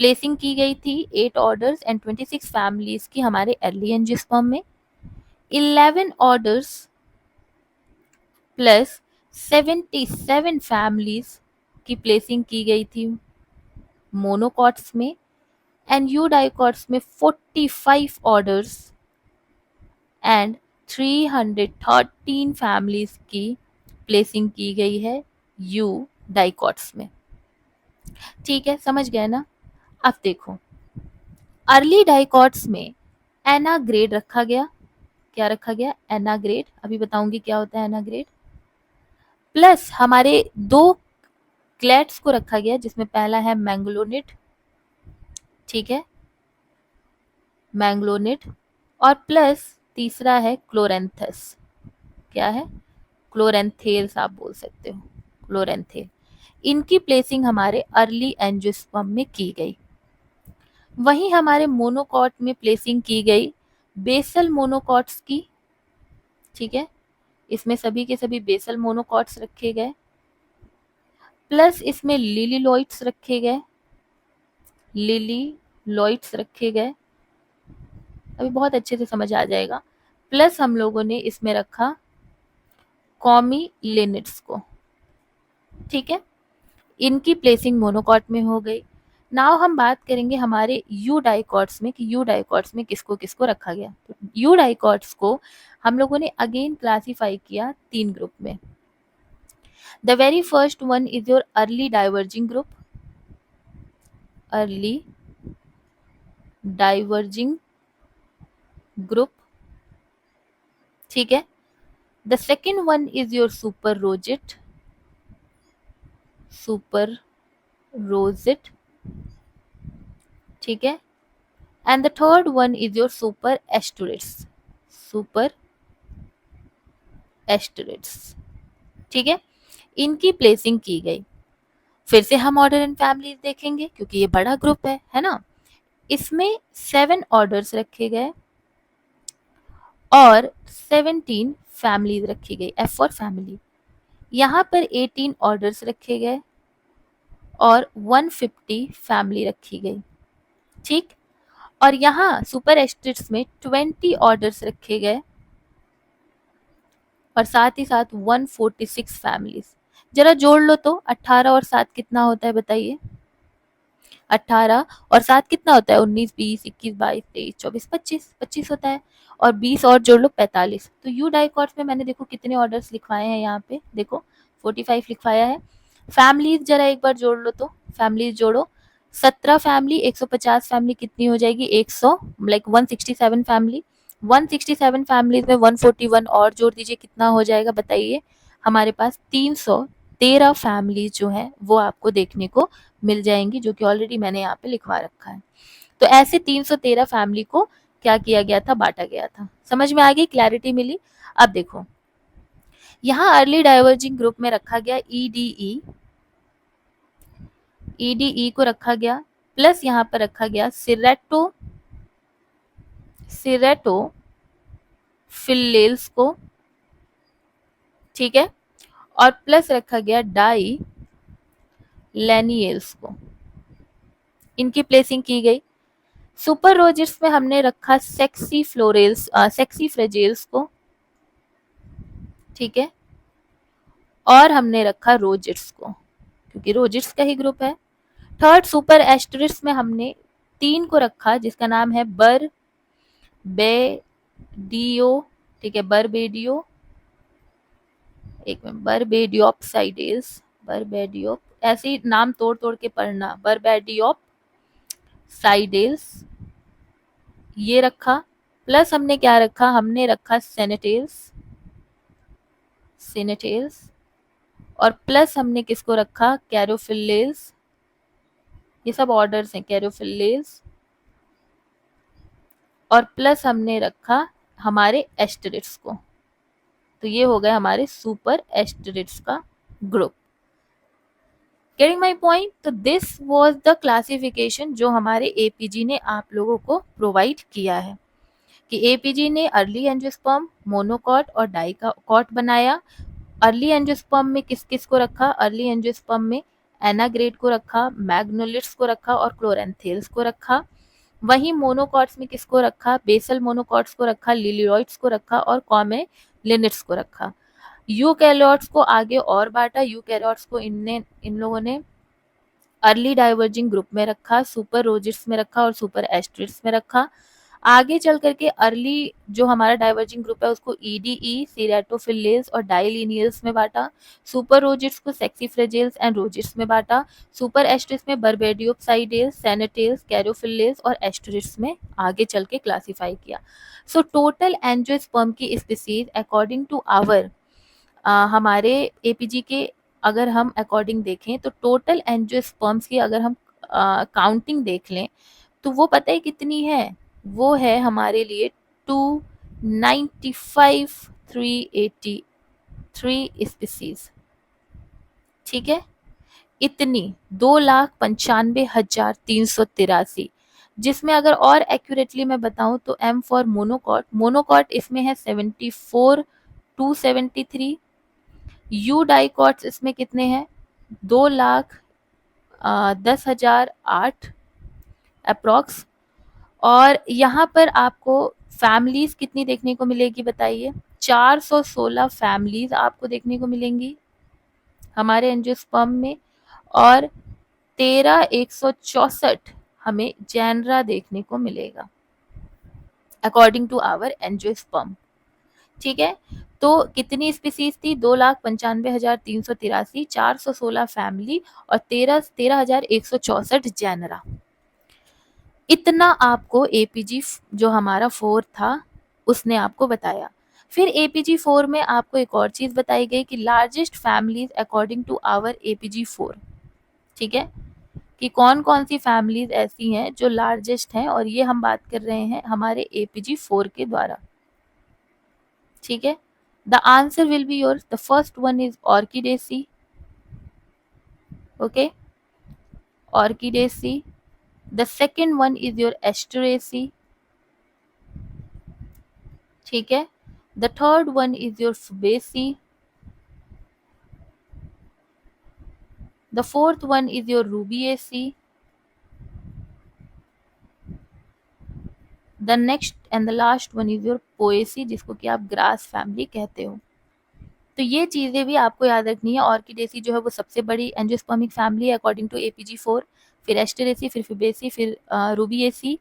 प्लेसिंग की गई थी 8 ऑर्डर्स एंड 26 फैमिलीज की हमारे अर्ली एंजियोस्पर्म में। 11 ऑर्डर्स प्लस 77 फैमिलीज की प्लेसिंग की गई थी मोनोकॉट्स में, एंड यूडाइकॉट्स में 45 ऑर्डर्स एंड 313 फैमिलीज की प्लेसिंग की गई है यू डाइकॉट्स में। ठीक है, समझ गए ना? अब देखो, अर्ली डाइकॉट्स में एना ग्रेड रखा गया। क्या रखा गया? एना ग्रेड। अभी बताऊंगी क्या होता है एना ग्रेड। प्लस हमारे 2 क्लेट्स को रखा गया, जिसमें पहला है मैंगलोनिड। ठीक है, मैंगलोनिड। और प्लस तीसरा है क्लोरेंथस। क्या है? क्लोरेंथेल्स आप बोल सकते हो, क्लोरेंथेल। इनकी प्लेसिंग हमारे अर्ली एंजियोस्पर्म में की गई। वहीं हमारे मोनोकॉट में प्लेसिंग की गई बेसल मोनोकॉट्स की। ठीक है, इसमें सभी के सभी बेसल मोनोकॉट्स रखे गए, प्लस इसमें लिलीलॉइड्स रखे गए, लिलीलॉइड्स रखे गए, अभी बहुत अच्छे से समझ आ जाएगा। प्लस हम लोगों ने इसमें रखा कॉमीलिनिड्स को। ठीक है, इनकी प्लेसिंग मोनोकॉट में हो गई। नाउ हम बात करेंगे हमारे यू डाइकॉट्स में कि यू डाइकॉट्स में किसको किसको रखा गया। तो यू डाइकॉट्स को हम लोगों ने अगेन क्लासिफाई किया 3 ग्रुप में। The very first one is your early diverging group, early diverging group. ठीक है, the second one is your super rosid, super rosid. ठीक है, and the third one is your super asterids, super asterids. ठीक है, इनकी placing की गई। फिर से हम ऑर्डर एंड फैमिलीज देखेंगे क्योंकि ये बड़ा ग्रुप है ना। इसमें 7 ऑर्डर्स रखे गए और 17 फैमिलीज रखी गई, एफ फॉर फैमिली। यहाँ पर 18 ऑर्डर्स रखे गए और 150 फैमिली रखी गई। ठीक, और यहाँ सुपर एस्टेट्स में 20 ऑर्डर्स रखे गए और साथ ही साथ 146 फैमिलीज। जरा जोड़ लो तो 18 और 7 कितना होता है बताइए? 18 और 7 कितना होता है? 19, 20, 21, 22, 23, 24, 25, 25 होता है। और 20 और जोड़ लो 45। तो यू डाइकॉट्स में मैंने देखो कितने ऑर्डर्स लिखवाए हैं, यहाँ पे देखो 45 लिखवाया है। फैमिलीज जरा एक बार जोड़ लो तो, फैमिलीज जोड़ो। 17 फैमिली 150 फैमिली कितनी हो जाएगी? 100, लाइक 167 फैमिली। 167 फैमिलीज में 141 और जोड़ दीजिए, कितना हो जाएगा बताइए? हमारे पास 313 फैमिलीज जो है वो आपको देखने को मिल जाएंगी, जो कि ऑलरेडी मैंने यहाँ पे लिखवा रखा है। तो ऐसे 313 फैमिली को क्या किया गया था? बांटा गया था। समझ में आ गई? क्लैरिटी मिली? अब देखो, यहाँ अर्ली डाइवर्जिंग ग्रुप में रखा गया ईडीई, ईडीई को रखा गया, प्लस यहाँ पर रखा गया सिरेटो, सिरेटो फिलेल्स को। ठीक है, और प्लस रखा गया डाई लेनियल्स को। इनकी प्लेसिंग की गई। सुपर रोजेट्स में हमने रखा सेक्सी फ्लोरेल्स, सेक्सी फ्रेजेल्स को। ठीक है, और हमने रखा रोजेट्स को क्योंकि रोजेट्स का ही ग्रुप है। थर्ड सुपर एस्टरिस में हमने 3 को रखा, जिसका नाम है बर, बे, डियो ठीक है, बर्बेडियो, एक मिनट, बर्बेडियोप्साइडेस, बर्बेडियोप, ऐसे ही नाम तोड़ तोड़ के पढ़ना, बर्बेडियोप साइडेल्स, ये रखा। प्लस हमने क्या रखा, हमने रखा सेनेटेल्स, सेनेटेल्स, और प्लस हमने किसको रखा, कैरोफिलेल्स, ये सब ऑर्डर्स हैं, कैरोफिलेल्स, और प्लस हमने रखा हमारे एस्टेरिड्स को। तो ये हो गए हमारे सुपर एस्टेरिड्स का ग्रुप। Getting my point? तो दिस वॉज द क्लासिफिकेशन जो हमारे एपीजी ने आप लोगों को प्रोवाइड किया है, कि एपीजी ने अर्ली एंजियोस्पर्म, मोनोकॉट और डाइकॉट बनाया। अर्ली एंजियोस्पर्म में किस किस को रखा, अर्ली एंजियोस्पर्म में एनाग्रेड को रखा, मैग्नोलिट्स को रखा और क्लोरेंथेल्स को रखा। वहीं मोनोकॉट्स में किसको रखा, बेसल मोनोकॉट्स को रखा, लिलियॉइड्स को रखा और कॉमेलिनिट्स को रखा। यूकैरियोट्स को आगे और बांटा, यूकैरियोट्स को इन लोगों ने अर्ली डाइवर्जिंग ग्रुप में रखा, सुपर रोजिट्स में रखा और सुपर एस्टेरिड्स में रखा। आगे चल करके अर्ली जो हमारा डाइवर्जिंग ग्रुप है उसको ईडीई, सीरेटोफिलेल्स और डाइलिनियल्स में बांटा। सुपर रोजिट्स को सेक्सीफ्रेजिल्स एंड रोजिट्स में बांटा। सुपर एस्टेरिड्स में बर्बेडियोप्साइडेल्स, सेनेटेल्स, कैरोफिलेल्स और एस्टेरिड्स में आगे चल के क्लासिफाई किया। सो टोटल एंजियोस्पर्म की स्पीसीज अकॉर्डिंग टू आवर, हमारे एपीजी के अगर हम अकॉर्डिंग देखें तो टोटल एंजियोस्पर्म्स की अगर हम काउंटिंग देख लें तो वो पता है कितनी है, वो है हमारे लिए 295,383 स्पीसीज। ठीक है, इतनी 2,95,383, जिसमें अगर और एक्यूरेटली मैं बताऊं तो एम फॉर मोनोकॉट, मोनोकॉट इसमें है 74,273। यू डाइकॉट्स इसमें कितने हैं, 2,10,008 अप्रॉक्स। और यहाँ पर आपको फैमिलीज कितनी देखने को मिलेगी बताइए, 416 फैमिलीज आपको देखने को मिलेंगी हमारे एंजियोस्पर्म में, और 13,164 हमें जेनरा देखने को मिलेगा अकॉर्डिंग टू आवर एंजियोस्पर्म। ठीक है, तो कितनी स्पीसीज थी, 2,95,383, 416 फैमिली और 13,164 जेनरा। इतना आपको एपीजी जो हमारा 4 था उसने आपको बताया। फिर एपीजी 4 में आपको एक और चीज बताई गई कि largest families according to our APG 4। ठीक है, कि कौन कौन सी फैमिलीज ऐसी हैं जो लार्जेस्ट हैं, और ये हम बात कर रहे हैं हमारे एपीजी 4 के द्वारा। ठीक है, the answer will be your, the first one is Orchidaceae, okay, Orchidaceae. The second one is your Asteraceae, ठीक है। The third one is your Fabaceae, the fourth one is your Rubiaceae, the next and the last one is your Poaceae, जिसको कि आप grass family कहते हो। तो ये चीजें भी आपको याद रखनी है। ऑर्किडेसी जो है वो सबसे बड़ी एंजियोस्पर्मिक फैमिली है अकॉर्डिंग टू एपीजी 4, फिर एस्टरेसी, फिर फुबेसी, फिर रूबिएसी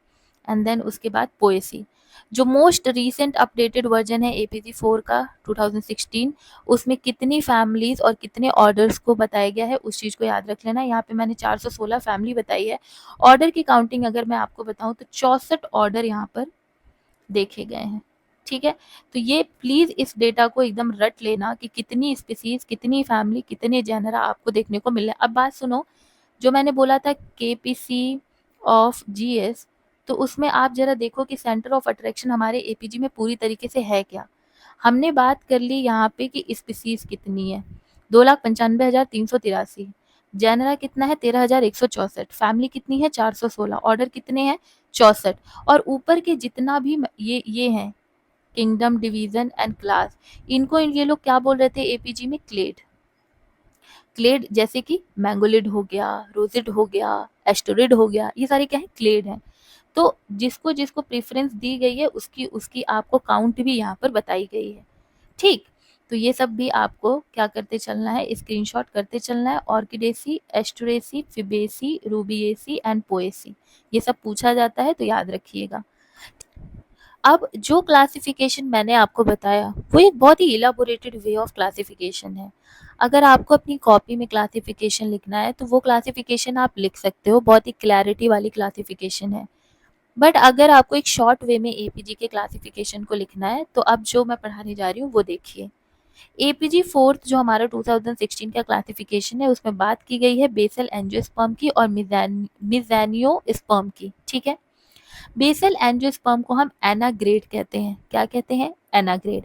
एंड देन उसके बाद पोएसी। जो मोस्ट रीसेंट अपडेटेड वर्जन है एपीजी 4 का 2016, उसमें कितनी फैमिलीज और कितने ऑर्डर्स को बताया गया है उस चीज को याद रख लेना। यहाँ पे मैंने 416 फैमिली बताई है। ऑर्डर की काउंटिंग अगर मैं आपको बताऊं तो 64 ऑर्डर यहाँ पर देखे गए हैं। ठीक है, तो ये प्लीज इस डेटा को एकदम रट लेना कि कितनी स्पीसीज, कितनी फैमिली, कितने जेनरा आपको देखने को मिल रहे हैं। अब बात सुनो, जो मैंने बोला था केपीसी ऑफ जीएस, तो उसमें आप जरा देखो कि सेंटर ऑफ अट्रैक्शन हमारे एपीजी में पूरी तरीके से है क्या। हमने बात कर ली यहाँ पे कि स्पीसीज कितनी है, 2,95,383, जेनरा कितना है 13,164, फैमिली कितनी है 416, ऑर्डर कितने हैं 64, और ऊपर के जितना भी ये हैं किंगडम, डिवीजन एंड क्लास, इनको ये लोग क्या बोल रहे थे एपीजी में, क्लेड। क्लेड जैसे कि मैंगोलिड हो गया, रोजिड हो गया, एस्टोरिड हो गया, ये सारे क्या है, क्लेड हैं। तो जिसको जिसको प्रेफरेंस दी गई है उसकी उसकी आपको काउंट भी यहाँ पर बताई गई है। ठीक, तो ये सब भी आपको क्या करते चलना है, स्क्रीनशॉट करते चलना है। Orchidaceae, Asteraceae, Fabaceae, Rubiaceae and Poaceae, ये सब पूछा जाता है तो याद रखिएगा। अब जो क्लासिफिकेशन मैंने आपको बताया वो एक बहुत ही इलाबोरेटेड वे ऑफ क्लासिफिकेशन है। अगर आपको अपनी कॉपी में क्लासिफिकेशन लिखना है तो वो क्लासिफिकेशन आप लिख सकते हो, बहुत ही क्लैरिटी वाली क्लासिफिकेशन है। बट अगर आपको एक शॉर्ट वे में एपीजी के क्लासिफिकेशन को लिखना है तो अब जो मैं पढ़ाने जा रही हूँ वो देखिए। एपीजी फोर्थ जो हमारा 2016 का क्लासिफिकेशन है उसमें बात की गई है बेसल एंजियोस्पर्म की और मिज़ेनियोस्पर्म की। ठीक है, बेसल एंजियोस्पर्म को हम एनाग्रेड कहते हैं। क्या कहते हैं? एनाग्रेड।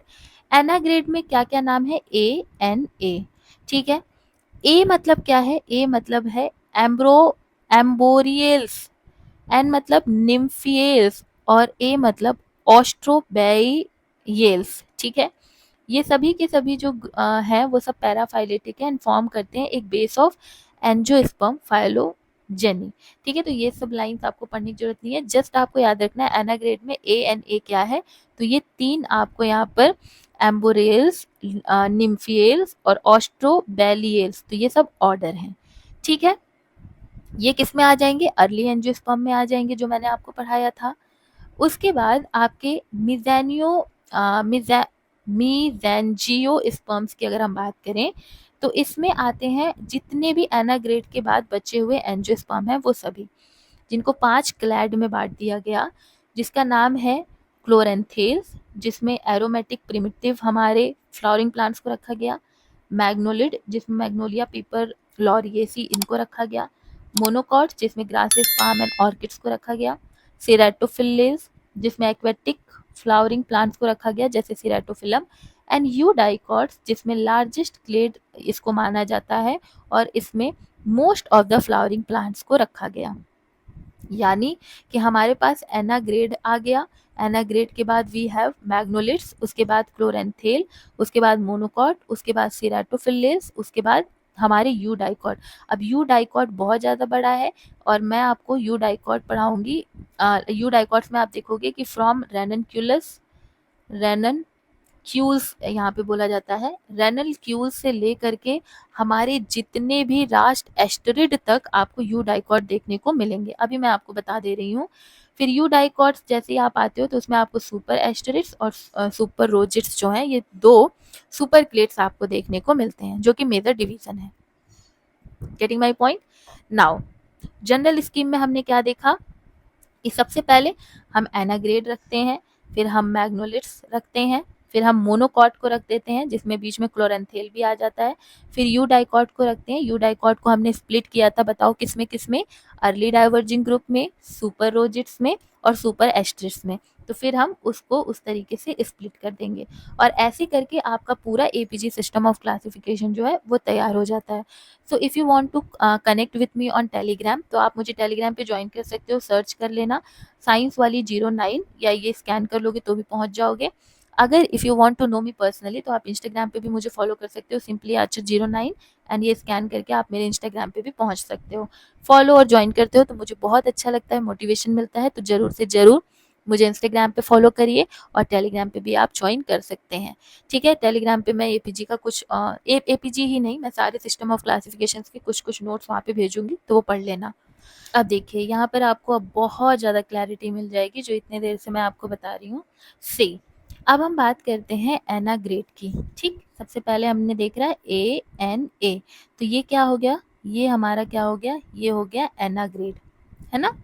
एनाग्रेड में क्या क्या नाम है? A N A. ठीक है, ए मतलब क्या है? ए मतलब है एम्बोरियल्स, एन मतलब निम्फियल्स और ए मतलब ऑस्ट्रोबैरियल्स। ठीक है, ये सभी के सभी जो हैं वो सब पैराफाइलेटिक है एंड फॉर्म करते हैं एक बेस ऑफ एंजियोस्पर्म फाइलोजेनी। ठीक है, तो ये सब लाइंस आपको पढ़ने की जरूरत नहीं है, जस्ट आपको याद रखना है एनाग्रेड में ए एन ए क्या है। तो ये तीन आपको यहाँ पर एम्बोरियल्स, निम्फियल्स और ऑस्ट्रोबैलियल्स, तो ये सब ऑर्डर हैं। ठीक है, ये किस में आ जाएंगे? अर्ली एंजियोस्पर्म में आ जाएंगे जो मैंने आपको पढ़ाया था। उसके बाद आपके मीज़ेंजियोस्पर्म्स की अगर हम बात करें तो इसमें आते हैं जितने भी एनाग्रेड के बाद बचे हुए एंजियोस्पर्म हैं वो सभी, जिनको 5 क्लैड में बांट दिया गया, जिसका नाम है क्लोरेंथेल्स, जिसमें एरोमेटिक प्रिमिटिव हमारे फ्लावरिंग प्लांट्स को रखा गया, मैग्नोलिड जिसमें मैग्नोलिया, पीपर, लॉरिएसी इनको रखा गया, मोनोकॉट्स जिसमें ग्रासेस, पाम एंड ऑर्किड्स को रखा गया, सेरेटोफिल्लेस जिसमें एक्वेटिक फ्लावरिंग प्लांट्स को रखा गया जैसे सेरेटोफिलम, एंड यूडाइकॉट्स जिसमें लार्जेस्ट क्लेड इसको माना जाता है और इसमें most of the flowering plants को रखा गया। यानी कि हमारे पास एना ग्रेड आ गया, एना ग्रेड के बाद वी हैव मैग्नोलिड्स, उसके बाद क्लोरेंथेल, उसके बाद मोनोकॉट, उसके बाद सिराटोफिल्लेस, उसके बाद हमारे यू डाइकॉट। अब यू डाइकॉट बहुत ज़्यादा बड़ा है और मैं आपको यू डाइकॉट पढ़ाऊंगी। यू डाइकॉट्स में आप देखोगे कि फ्रॉम रेननक्यूलस, रेनन क्यूल्स यहाँ पे बोला जाता है, रेनल क्यूल्स से लेकर के हमारे जितने भी राष्ट्र एस्टेरिड तक आपको यू डाइकॉट देखने को मिलेंगे। अभी मैं आपको बता दे रही हूँ। फिर यू डाइकॉट्स जैसे ही आप आते हो तो उसमें आपको सुपर एस्टेरिड्स और सुपर रोजिट्स जो हैं, ये दो सुपर क्लेट्स आपको देखने को मिलते हैं जो कि मेजर डिवीजन है। Getting my point? Now general scheme में हमने क्या देखा कि सबसे पहले हम एनाग्रेड रखते हैं, फिर हम मैग्नोलिड्स रखते हैं, फिर हम मोनोकॉट को रख देते हैं जिसमें बीच में क्लोरेंथेल भी आ जाता है, फिर यू डाइकॉट को रखते हैं। यू डाइकॉट को हमने स्प्लिट किया था, बताओ किसमें किसमें? अर्ली डाइवर्जिंग ग्रुप में, सुपर रोजिट्स में और सुपर एस्ट्रिस में। तो फिर हम उसको उस तरीके से स्प्लिट कर देंगे और ऐसे करके आपका पूरा एपीजी सिस्टम ऑफ क्लासिफिकेशन जो है वो तैयार हो जाता है। So if you want to connect with me on Telegram तो आप मुझे टेलीग्राम पे ज्वाइन कर सकते हो, सर्च कर लेना साइंस वाली 09, या ये स्कैन कर लोगे तो भी पहुंच जाओगे। अगर if you want to know me personally तो आप इंस्टाग्राम पे भी मुझे फॉलो कर सकते हो, सिंपली archer09, एंड ये स्कैन करके आप मेरे इंस्टाग्राम पे भी पहुंच सकते हो। फॉलो और ज्वाइन करते हो तो मुझे बहुत अच्छा लगता है, मोटिवेशन मिलता है, तो ज़रूर से ज़रूर मुझे इंस्टाग्राम पे फॉलो करिए और टेलीग्राम पे भी आप ज्वाइन कर सकते हैं। ठीक है, टेलीग्राम पे मैं एपीजी का कुछ एपीजी ही नहीं, मैं सारे सिस्टम ऑफ क्लासिफिकेशंस के कुछ कुछ नोट्स वहाँ पे भेजूंगी, तो वो पढ़ लेना। अब देखिए यहाँ पर आपको अब बहुत ज़्यादा क्लैरिटी मिल जाएगी जो इतने देर से मैं आपको बता रही हूँ। सी, अब हम बात करते हैं एना ग्रेड की। ठीक, सबसे पहले हमने देख रहा है ए एन ए, तो ये क्या हो गया? ये हमारा क्या हो गया? ये हो गया एना ग्रेड, है ना?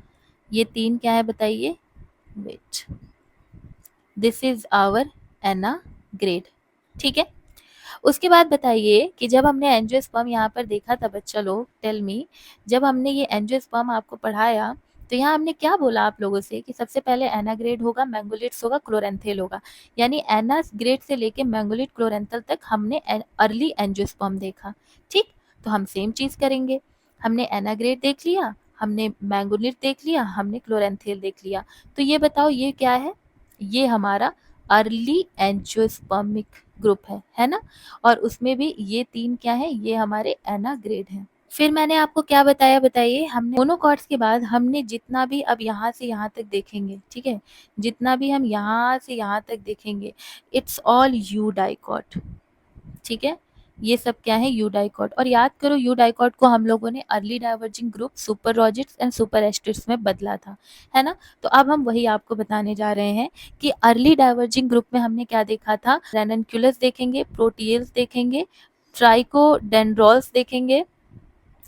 ये तीन क्या है बताइए? Wait, this is our ANA grade. ठीक है, उसके बाद बताइए कि जब हमने एंजियोस्पर्म यहाँ पर देखा था बच्चा लोग, टेल मी, जब हमने ये एंजियोस्पर्म आपको पढ़ाया तो यहाँ हमने क्या बोला आप लोगों से कि सबसे पहले एना ग्रेड होगा, मैंगोलिड्स होगा, क्लोरेंथेल होगा। यानी एना ग्रेड से लेके मैंगोलिड क्लोरेंथल तक हमने अर्ली एंजियोस्पर्म देखा। ठीक, तो हम सेम चीज़ करेंगे, हमने एना ग्रेड देख लिया, हमने मैंगोलिड देख लिया, हमने क्लोरेंथेल देख लिया। तो ये बताओ ये क्या है? ये हमारा अर्ली एंजियोस्पर्मिक ग्रुप है ना? और उसमें भी ये तीन क्या है? ये हमारे एना ग्रेड हैं। फिर मैंने आपको क्या बताया बताइए? हमने मोनोकॉट्स के बाद हमने जितना भी अब यहाँ से यहाँ तक देखेंगे, ठीक है, जितना भी हम यहाँ से यहाँ तक देखेंगे, इट्स ऑल यू डाइकॉट। ठीक है, ये सब क्या है, यूडाइकॉट। और याद करो यूडाइकॉट को हम लोगों ने early diverging group, super rosids and super asterids में बदला था, है ना। तो अब हम वही आपको बताने जा रहे हैं कि अर्ली डाइवर्जिंग ग्रुप में हमने क्या देखा था, रेननक्यूलस देखेंगे, प्रोटील्स देखेंगे, ट्राइकोडेंड्रॉल्स देखेंगे,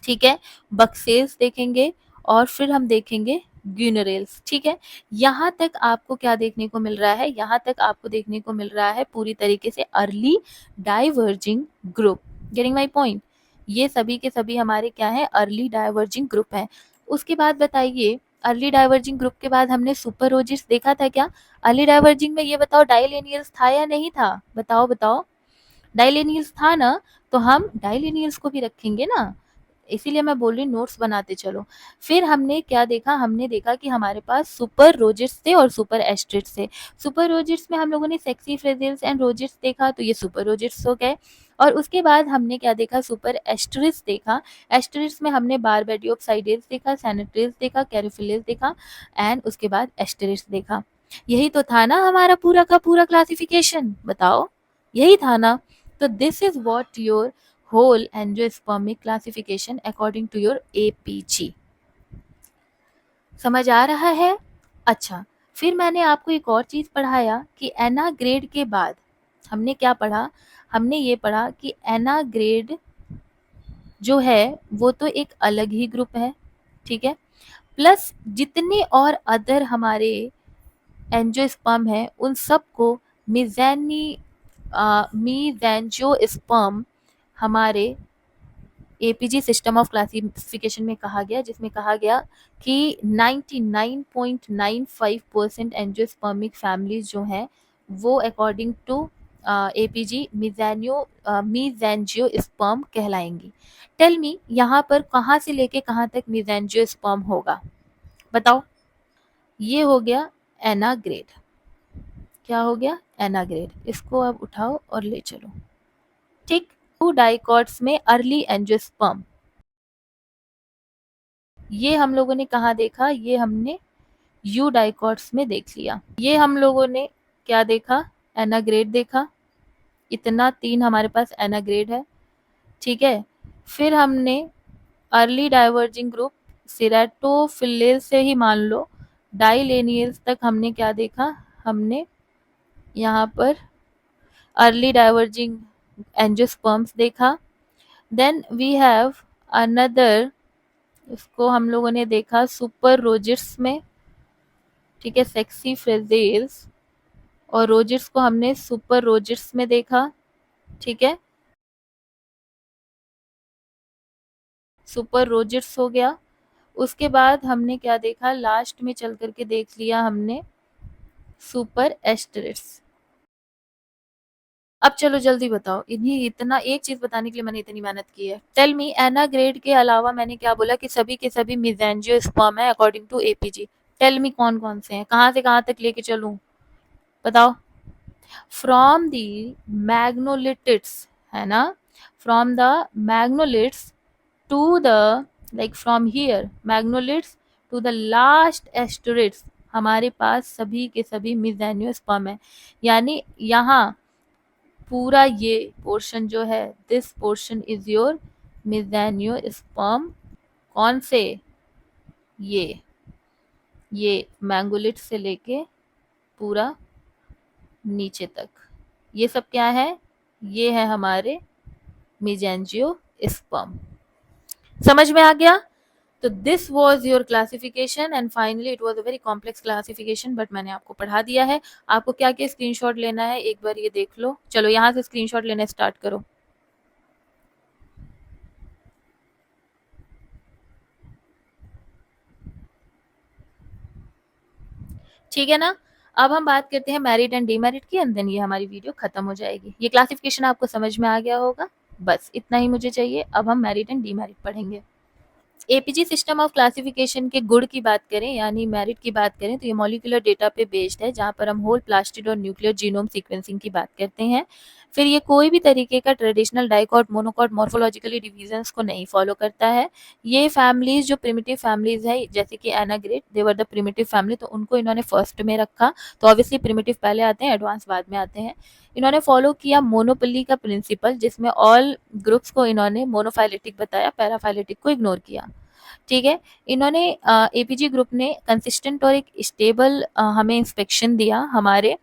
ठीक है, बक्सेल्स देखेंगे, और फिर हम देखेंगे ग्यूनरेल्स, ठीक है। यहाँ तक आपको क्या देखने को मिल रहा है, यहाँ तक आपको देखने को मिल रहा है पूरी तरीके से early diverging group. Getting my point, ये सभी के सभी हमारे क्या है, अर्ली डाइवर्जिंग ग्रुप हैं। उसके बाद बताइए, अर्ली डाइवर्जिंग ग्रुप के बाद हमने सुपर रोजिट्स देखा था क्या? अर्ली डाइवर्जिंग में ये बताओ डाइलेनियल्स था या नहीं था, बताओ बताओ। डाइलेनियल्स था ना, तो हम डाइलेनियल्स को भी रखेंगे ना, इसीलिए मैं बोल रही हूँ नोट्स बनाते चलो। फिर हमने क्या देखा, हमने देखा कि हमारे पास सुपर रोजिट्स थे और सुपर एस्ट्रिट्स थे। सुपर रोजिट्स में हम लोगों ने सेक्सी फ्रेजिल्स एंड रोजिट्स देखा, तो ये सुपर रोजिट्स हो गए। और उसके बाद हमने क्या देखा, सुपर एस्ट्रिस देखा। एस्ट्रिस में हमने बारबेडियोप्साइडेल्स देखा, सैनिट्रिल्स देखा, कैरोफिलेस देखा, एंड उसके बाद एस्ट्रिस देखा। यही तो था ना हमारा पूरा का पूरा क्लासिफिकेशन, बताओ, यही था ना। तो this is what your whole angiospermic classification according to your APG। समझ आ रहा है? अच्छा, फिर मैंने आपको एक और चीज़ पढ़ाया कि एना ग्रेड के बाद हमने क्या पढ़ा, हमने ये पढ़ा कि एना ग्रेड जो है वो तो एक अलग ही ग्रुप है, ठीक है, प्लस जितने और अदर हमारे एंजियोस्पर्म है उन सबको मीज़ेंजियोस्पर्म हमारे एपीजी सिस्टम ऑफ क्लासिफिकेशन में कहा गया, जिसमें कहा गया कि 99.95% एंजियोस्पर्मिक फैमिलीज जो हैं वो अकॉर्डिंग टू एपीजी मीज़ेंजियोस्पर्म कहलाएंगी। टेल मी, यहाँ पर कहाँ से लेके कहाँ तक मीज़ेंजियोस्पर्म होगा, बताओ। ये हो गया एना ग्रेड, क्या हो गया, एना ग्रेड। इसको अब उठाओ और ले चलो, ठीक। टू डाइकॉट्स में अर्ली एंजियोस्पर्म, ये हम लोगों ने कहाँ देखा, ये हमने यू डाइकॉट्स में देख लिया। ये हम लोगों ने क्या देखा, एनाग्रेड देखा। इतना 3 हमारे पास एनाग्रेड है, ठीक है। फिर हमने अर्ली डाइवर्जिंग ग्रुप सिरेटोफिलिल से ही मान लो डाइलेनियल्स तक हमने क्या देखा, हमने यहाँ पर अर्ली डाइवर्जिंग एंजियोस्पर्म्स देखा। देन वी हैव अनदर, इसको हम लोगों ने देखा सुपर रोजिट्स में, ठीक है, सेक्सी फ्रेजेल्स, और रोजिट्स को हमने सुपर रोजिट्स में देखा, ठीक है, सुपर रोजिट्स हो गया। उसके बाद हमने क्या देखा, लास्ट में चल करके देख लिया हमने सुपर एस्टेरिस्क। अब चलो जल्दी बताओ, इन्हीं इतना एक चीज बताने के लिए मैंने इतनी मेहनत की है। टेल मी, एना ग्रेड के अलावा मैंने क्या बोला कि सभी के सभी मीज़ेंजियोस्पर्म है according to APG. Tell me कौन कौन से हैं, कहाँ से कहाँ तक लेके चलूं, बताओ। फ्रॉम दी मैग्नोलिटिड्स, है ना, from the magnoliids to the, like from here magnoliids to the last asterids, हमारे पास सभी के सभी मीज़ेंजियोस्पर्म है। यानी यहाँ पूरा ये पोर्शन जो है, दिस पोर्शन इज योर मीज़ेंजियोस्पर्म। कौन से, ये मैंगोलिट से लेके पूरा नीचे तक, ये सब क्या है, ये है हमारे मीज़ेंजियोस्पर्म। समझ में आ गया? तो this was your classification and finally it was a very complex classification, but मैंने आपको पढ़ा दिया है। आपको क्या क्या स्क्रीनशॉट लेना है एक बार ये देख लो। चलो यहाँ से स्क्रीनशॉट लेना स्टार्ट करो, ठीक है ना। अब हम बात करते हैं मैरिट एंड डीमेरिट की, एंड देन ये हमारी वीडियो खत्म हो जाएगी। ये क्लासिफिकेशन आपको समझ में आ गया होगा, बस इतना ही मुझे चाहिए। अब हम मैरिट एंड डीमेरिट पढ़ेंगे। एपीजी सिस्टम ऑफ क्लासिफिकेशन के गुड की बात करें यानी मेरिट की बात करें तो ये मॉलिक्यूलर डेटा पे बेस्ड है, जहाँ पर हम होल प्लास्टिड और न्यूक्लियर जीनोम सीक्वेंसिंग की बात करते हैं। फिर ये कोई भी तरीके का traditional dicot monocot morphologically divisions को नहीं फॉलो करता है। ये फैमिलीज जो प्रिमिटिव फैमिलीज है, जैसे कि एनाग्रेट, दे वर द प्रिमिटिव फैमिली, तो उनको इन्होंने फर्स्ट में रखा। तो ऑब्वियसली प्रिमिटिव पहले आते हैं, एडवांस बाद में आते हैं। इन्होंने फॉलो किया मोनोपोली का प्रिंसिपल, जिसमें ऑल ग्रुप्स को इन्होंने मोनोफाइलेटिक बताया, पैराफाइलेटिक को इग्नोर किया। ठीक है। इन्होंने एपीजी ग्रुप ने कंसिस्टेंट और एक स्टेबल हमें इंस्पेक्शन दिया हमारे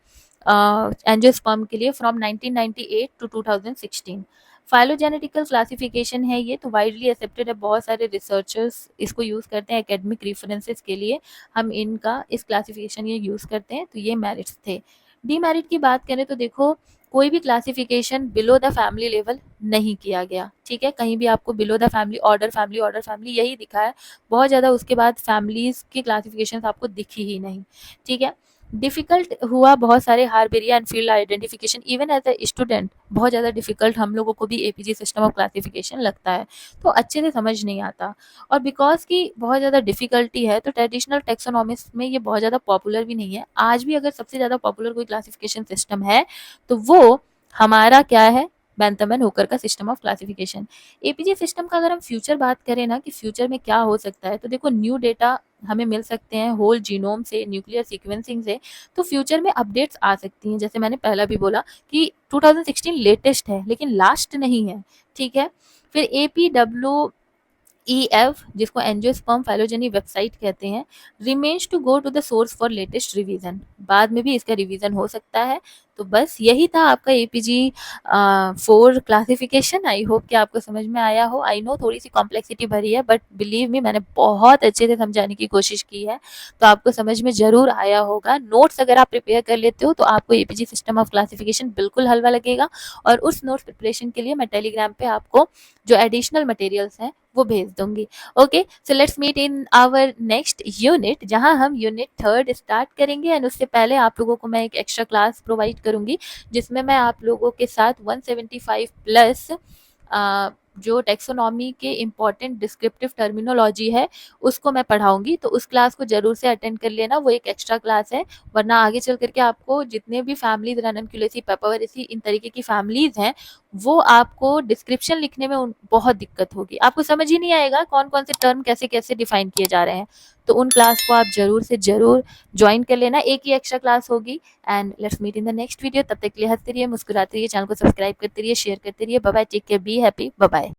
एंजियोस्पर्म के लिए फ्रॉम 1998 टू 2016। फाइलोजेनेटिकल क्लासिफिकेशन है ये, तो वाइडली एक्सेप्टेड है, बहुत सारे रिसर्चर्स इसको यूज़ करते हैं एकेडमिक रेफरेंसेस के लिए। हम इनका इस क्लासिफिकेशन ये यूज़ करते हैं। तो ये मेरिट्स थे। डीमेरिट की बात करें तो देखो, कोई भी classification below the family level नहीं किया गया। ठीक है, कहीं भी आपको below the family order family यही दिखा है। बहुत ज़्यादा उसके बाद फैमिलीज की क्लासिफिकेशन आपको दिखी ही नहीं। ठीक है। डिफ़िकल्ट हुआ बहुत सारे herbaria and field identification, even as a student बहुत ज़्यादा डिफ़िकल्ट हम लोगों को भी एपीजी सिस्टम ऑफ क्लासिफिकेशन लगता है, तो अच्छे से समझ नहीं आता। और बिकॉज की बहुत ज़्यादा डिफ़िकल्टी है, तो ट्रेडिशनल टेक्सोनॉमिक्स में ये बहुत ज़्यादा पॉपुलर भी नहीं है। आज भी अगर सबसे ज़्यादा पॉपुलर कोई क्लासिफिकेशन सिस्टम है तो वो हमारा क्या है, बेंथम एंड हुकर का system of classification. APG system का अगर हम फ्यूचर बात करें ना कि फ्यूचर में क्या हो सकता है, तो देखो न्यू डेटा हमें मिल सकते हैं होल जीनोम से, न्यूक्लियर सीक्वेंसिंग से। तो फ्यूचर में अपडेट्स आ सकती हैं, जैसे मैंने पहला भी बोला कि 2016 लेटेस्ट है लेकिन लास्ट नहीं है। ठीक है। फिर APWEF, जिसको एंजियोस्पर्म फाइलोजेनी वेबसाइट कहते हैं, remains to go to the source for latest revision. बाद में भी इसका रिवीजन हो सकता है। तो बस यही था आपका एपीजी 4 क्लासिफिकेशन। आई होप कि आपको समझ में आया हो। आई नो थोड़ी सी कॉम्प्लेक्सिटी भरी है, बट बिलीव मी मैंने बहुत अच्छे से समझाने की कोशिश की है, तो आपको समझ में ज़रूर आया होगा। नोट्स अगर आप प्रिपेयर कर लेते हो तो आपको एपीजी सिस्टम ऑफ क्लासिफिकेशन बिल्कुल हलवा लगेगा। और उस नोट्स प्रिपरेशन के लिए मैं टेलीग्राम पे आपको जो एडिशनल मटेरियल्स हैं वो भेज दूंगी। Okay, so let's meet in our next unit, जहां हम यूनिट 3 स्टार्ट करेंगे। एंड उससे पहले आप लोगों को मैं एक एक्स्ट्रा क्लास प्रोवाइड करूंगी, जिसमें मैं आप लोगों के साथ 175 प्लस जो टेक्सोनॉमी के इम्पॉर्टेंट डिस्क्रिप्टिव टर्मिनोलॉजी है उसको मैं पढ़ाऊंगी। तो उस क्लास को जरूर से अटेंड कर लेना, वो एक एक्स्ट्रा क्लास है। वरना आगे चल करके आपको जितने भी फैमिलीज, रननक्यूलेसी, पेपावरेसी, इन तरीके की फैमिलीज हैं, वो आपको डिस्क्रिप्शन लिखने में बहुत दिक्कत होगी। आपको समझ ही नहीं आएगा कौन कौन से टर्म कैसे कैसे डिफाइन किए जा रहे हैं। तो उन क्लास को आप जरूर से जरूर ज्वाइन कर लेना। एक ही एक्स्ट्रा क्लास होगी। And let's meet in the next video. तब तक के लिए हंसते रहिए, मुस्कुराते रहिए, चैनल को सब्सक्राइब करते रहिए, शेयर करते रहिए। Bye bye, take care, be happy, bye bye.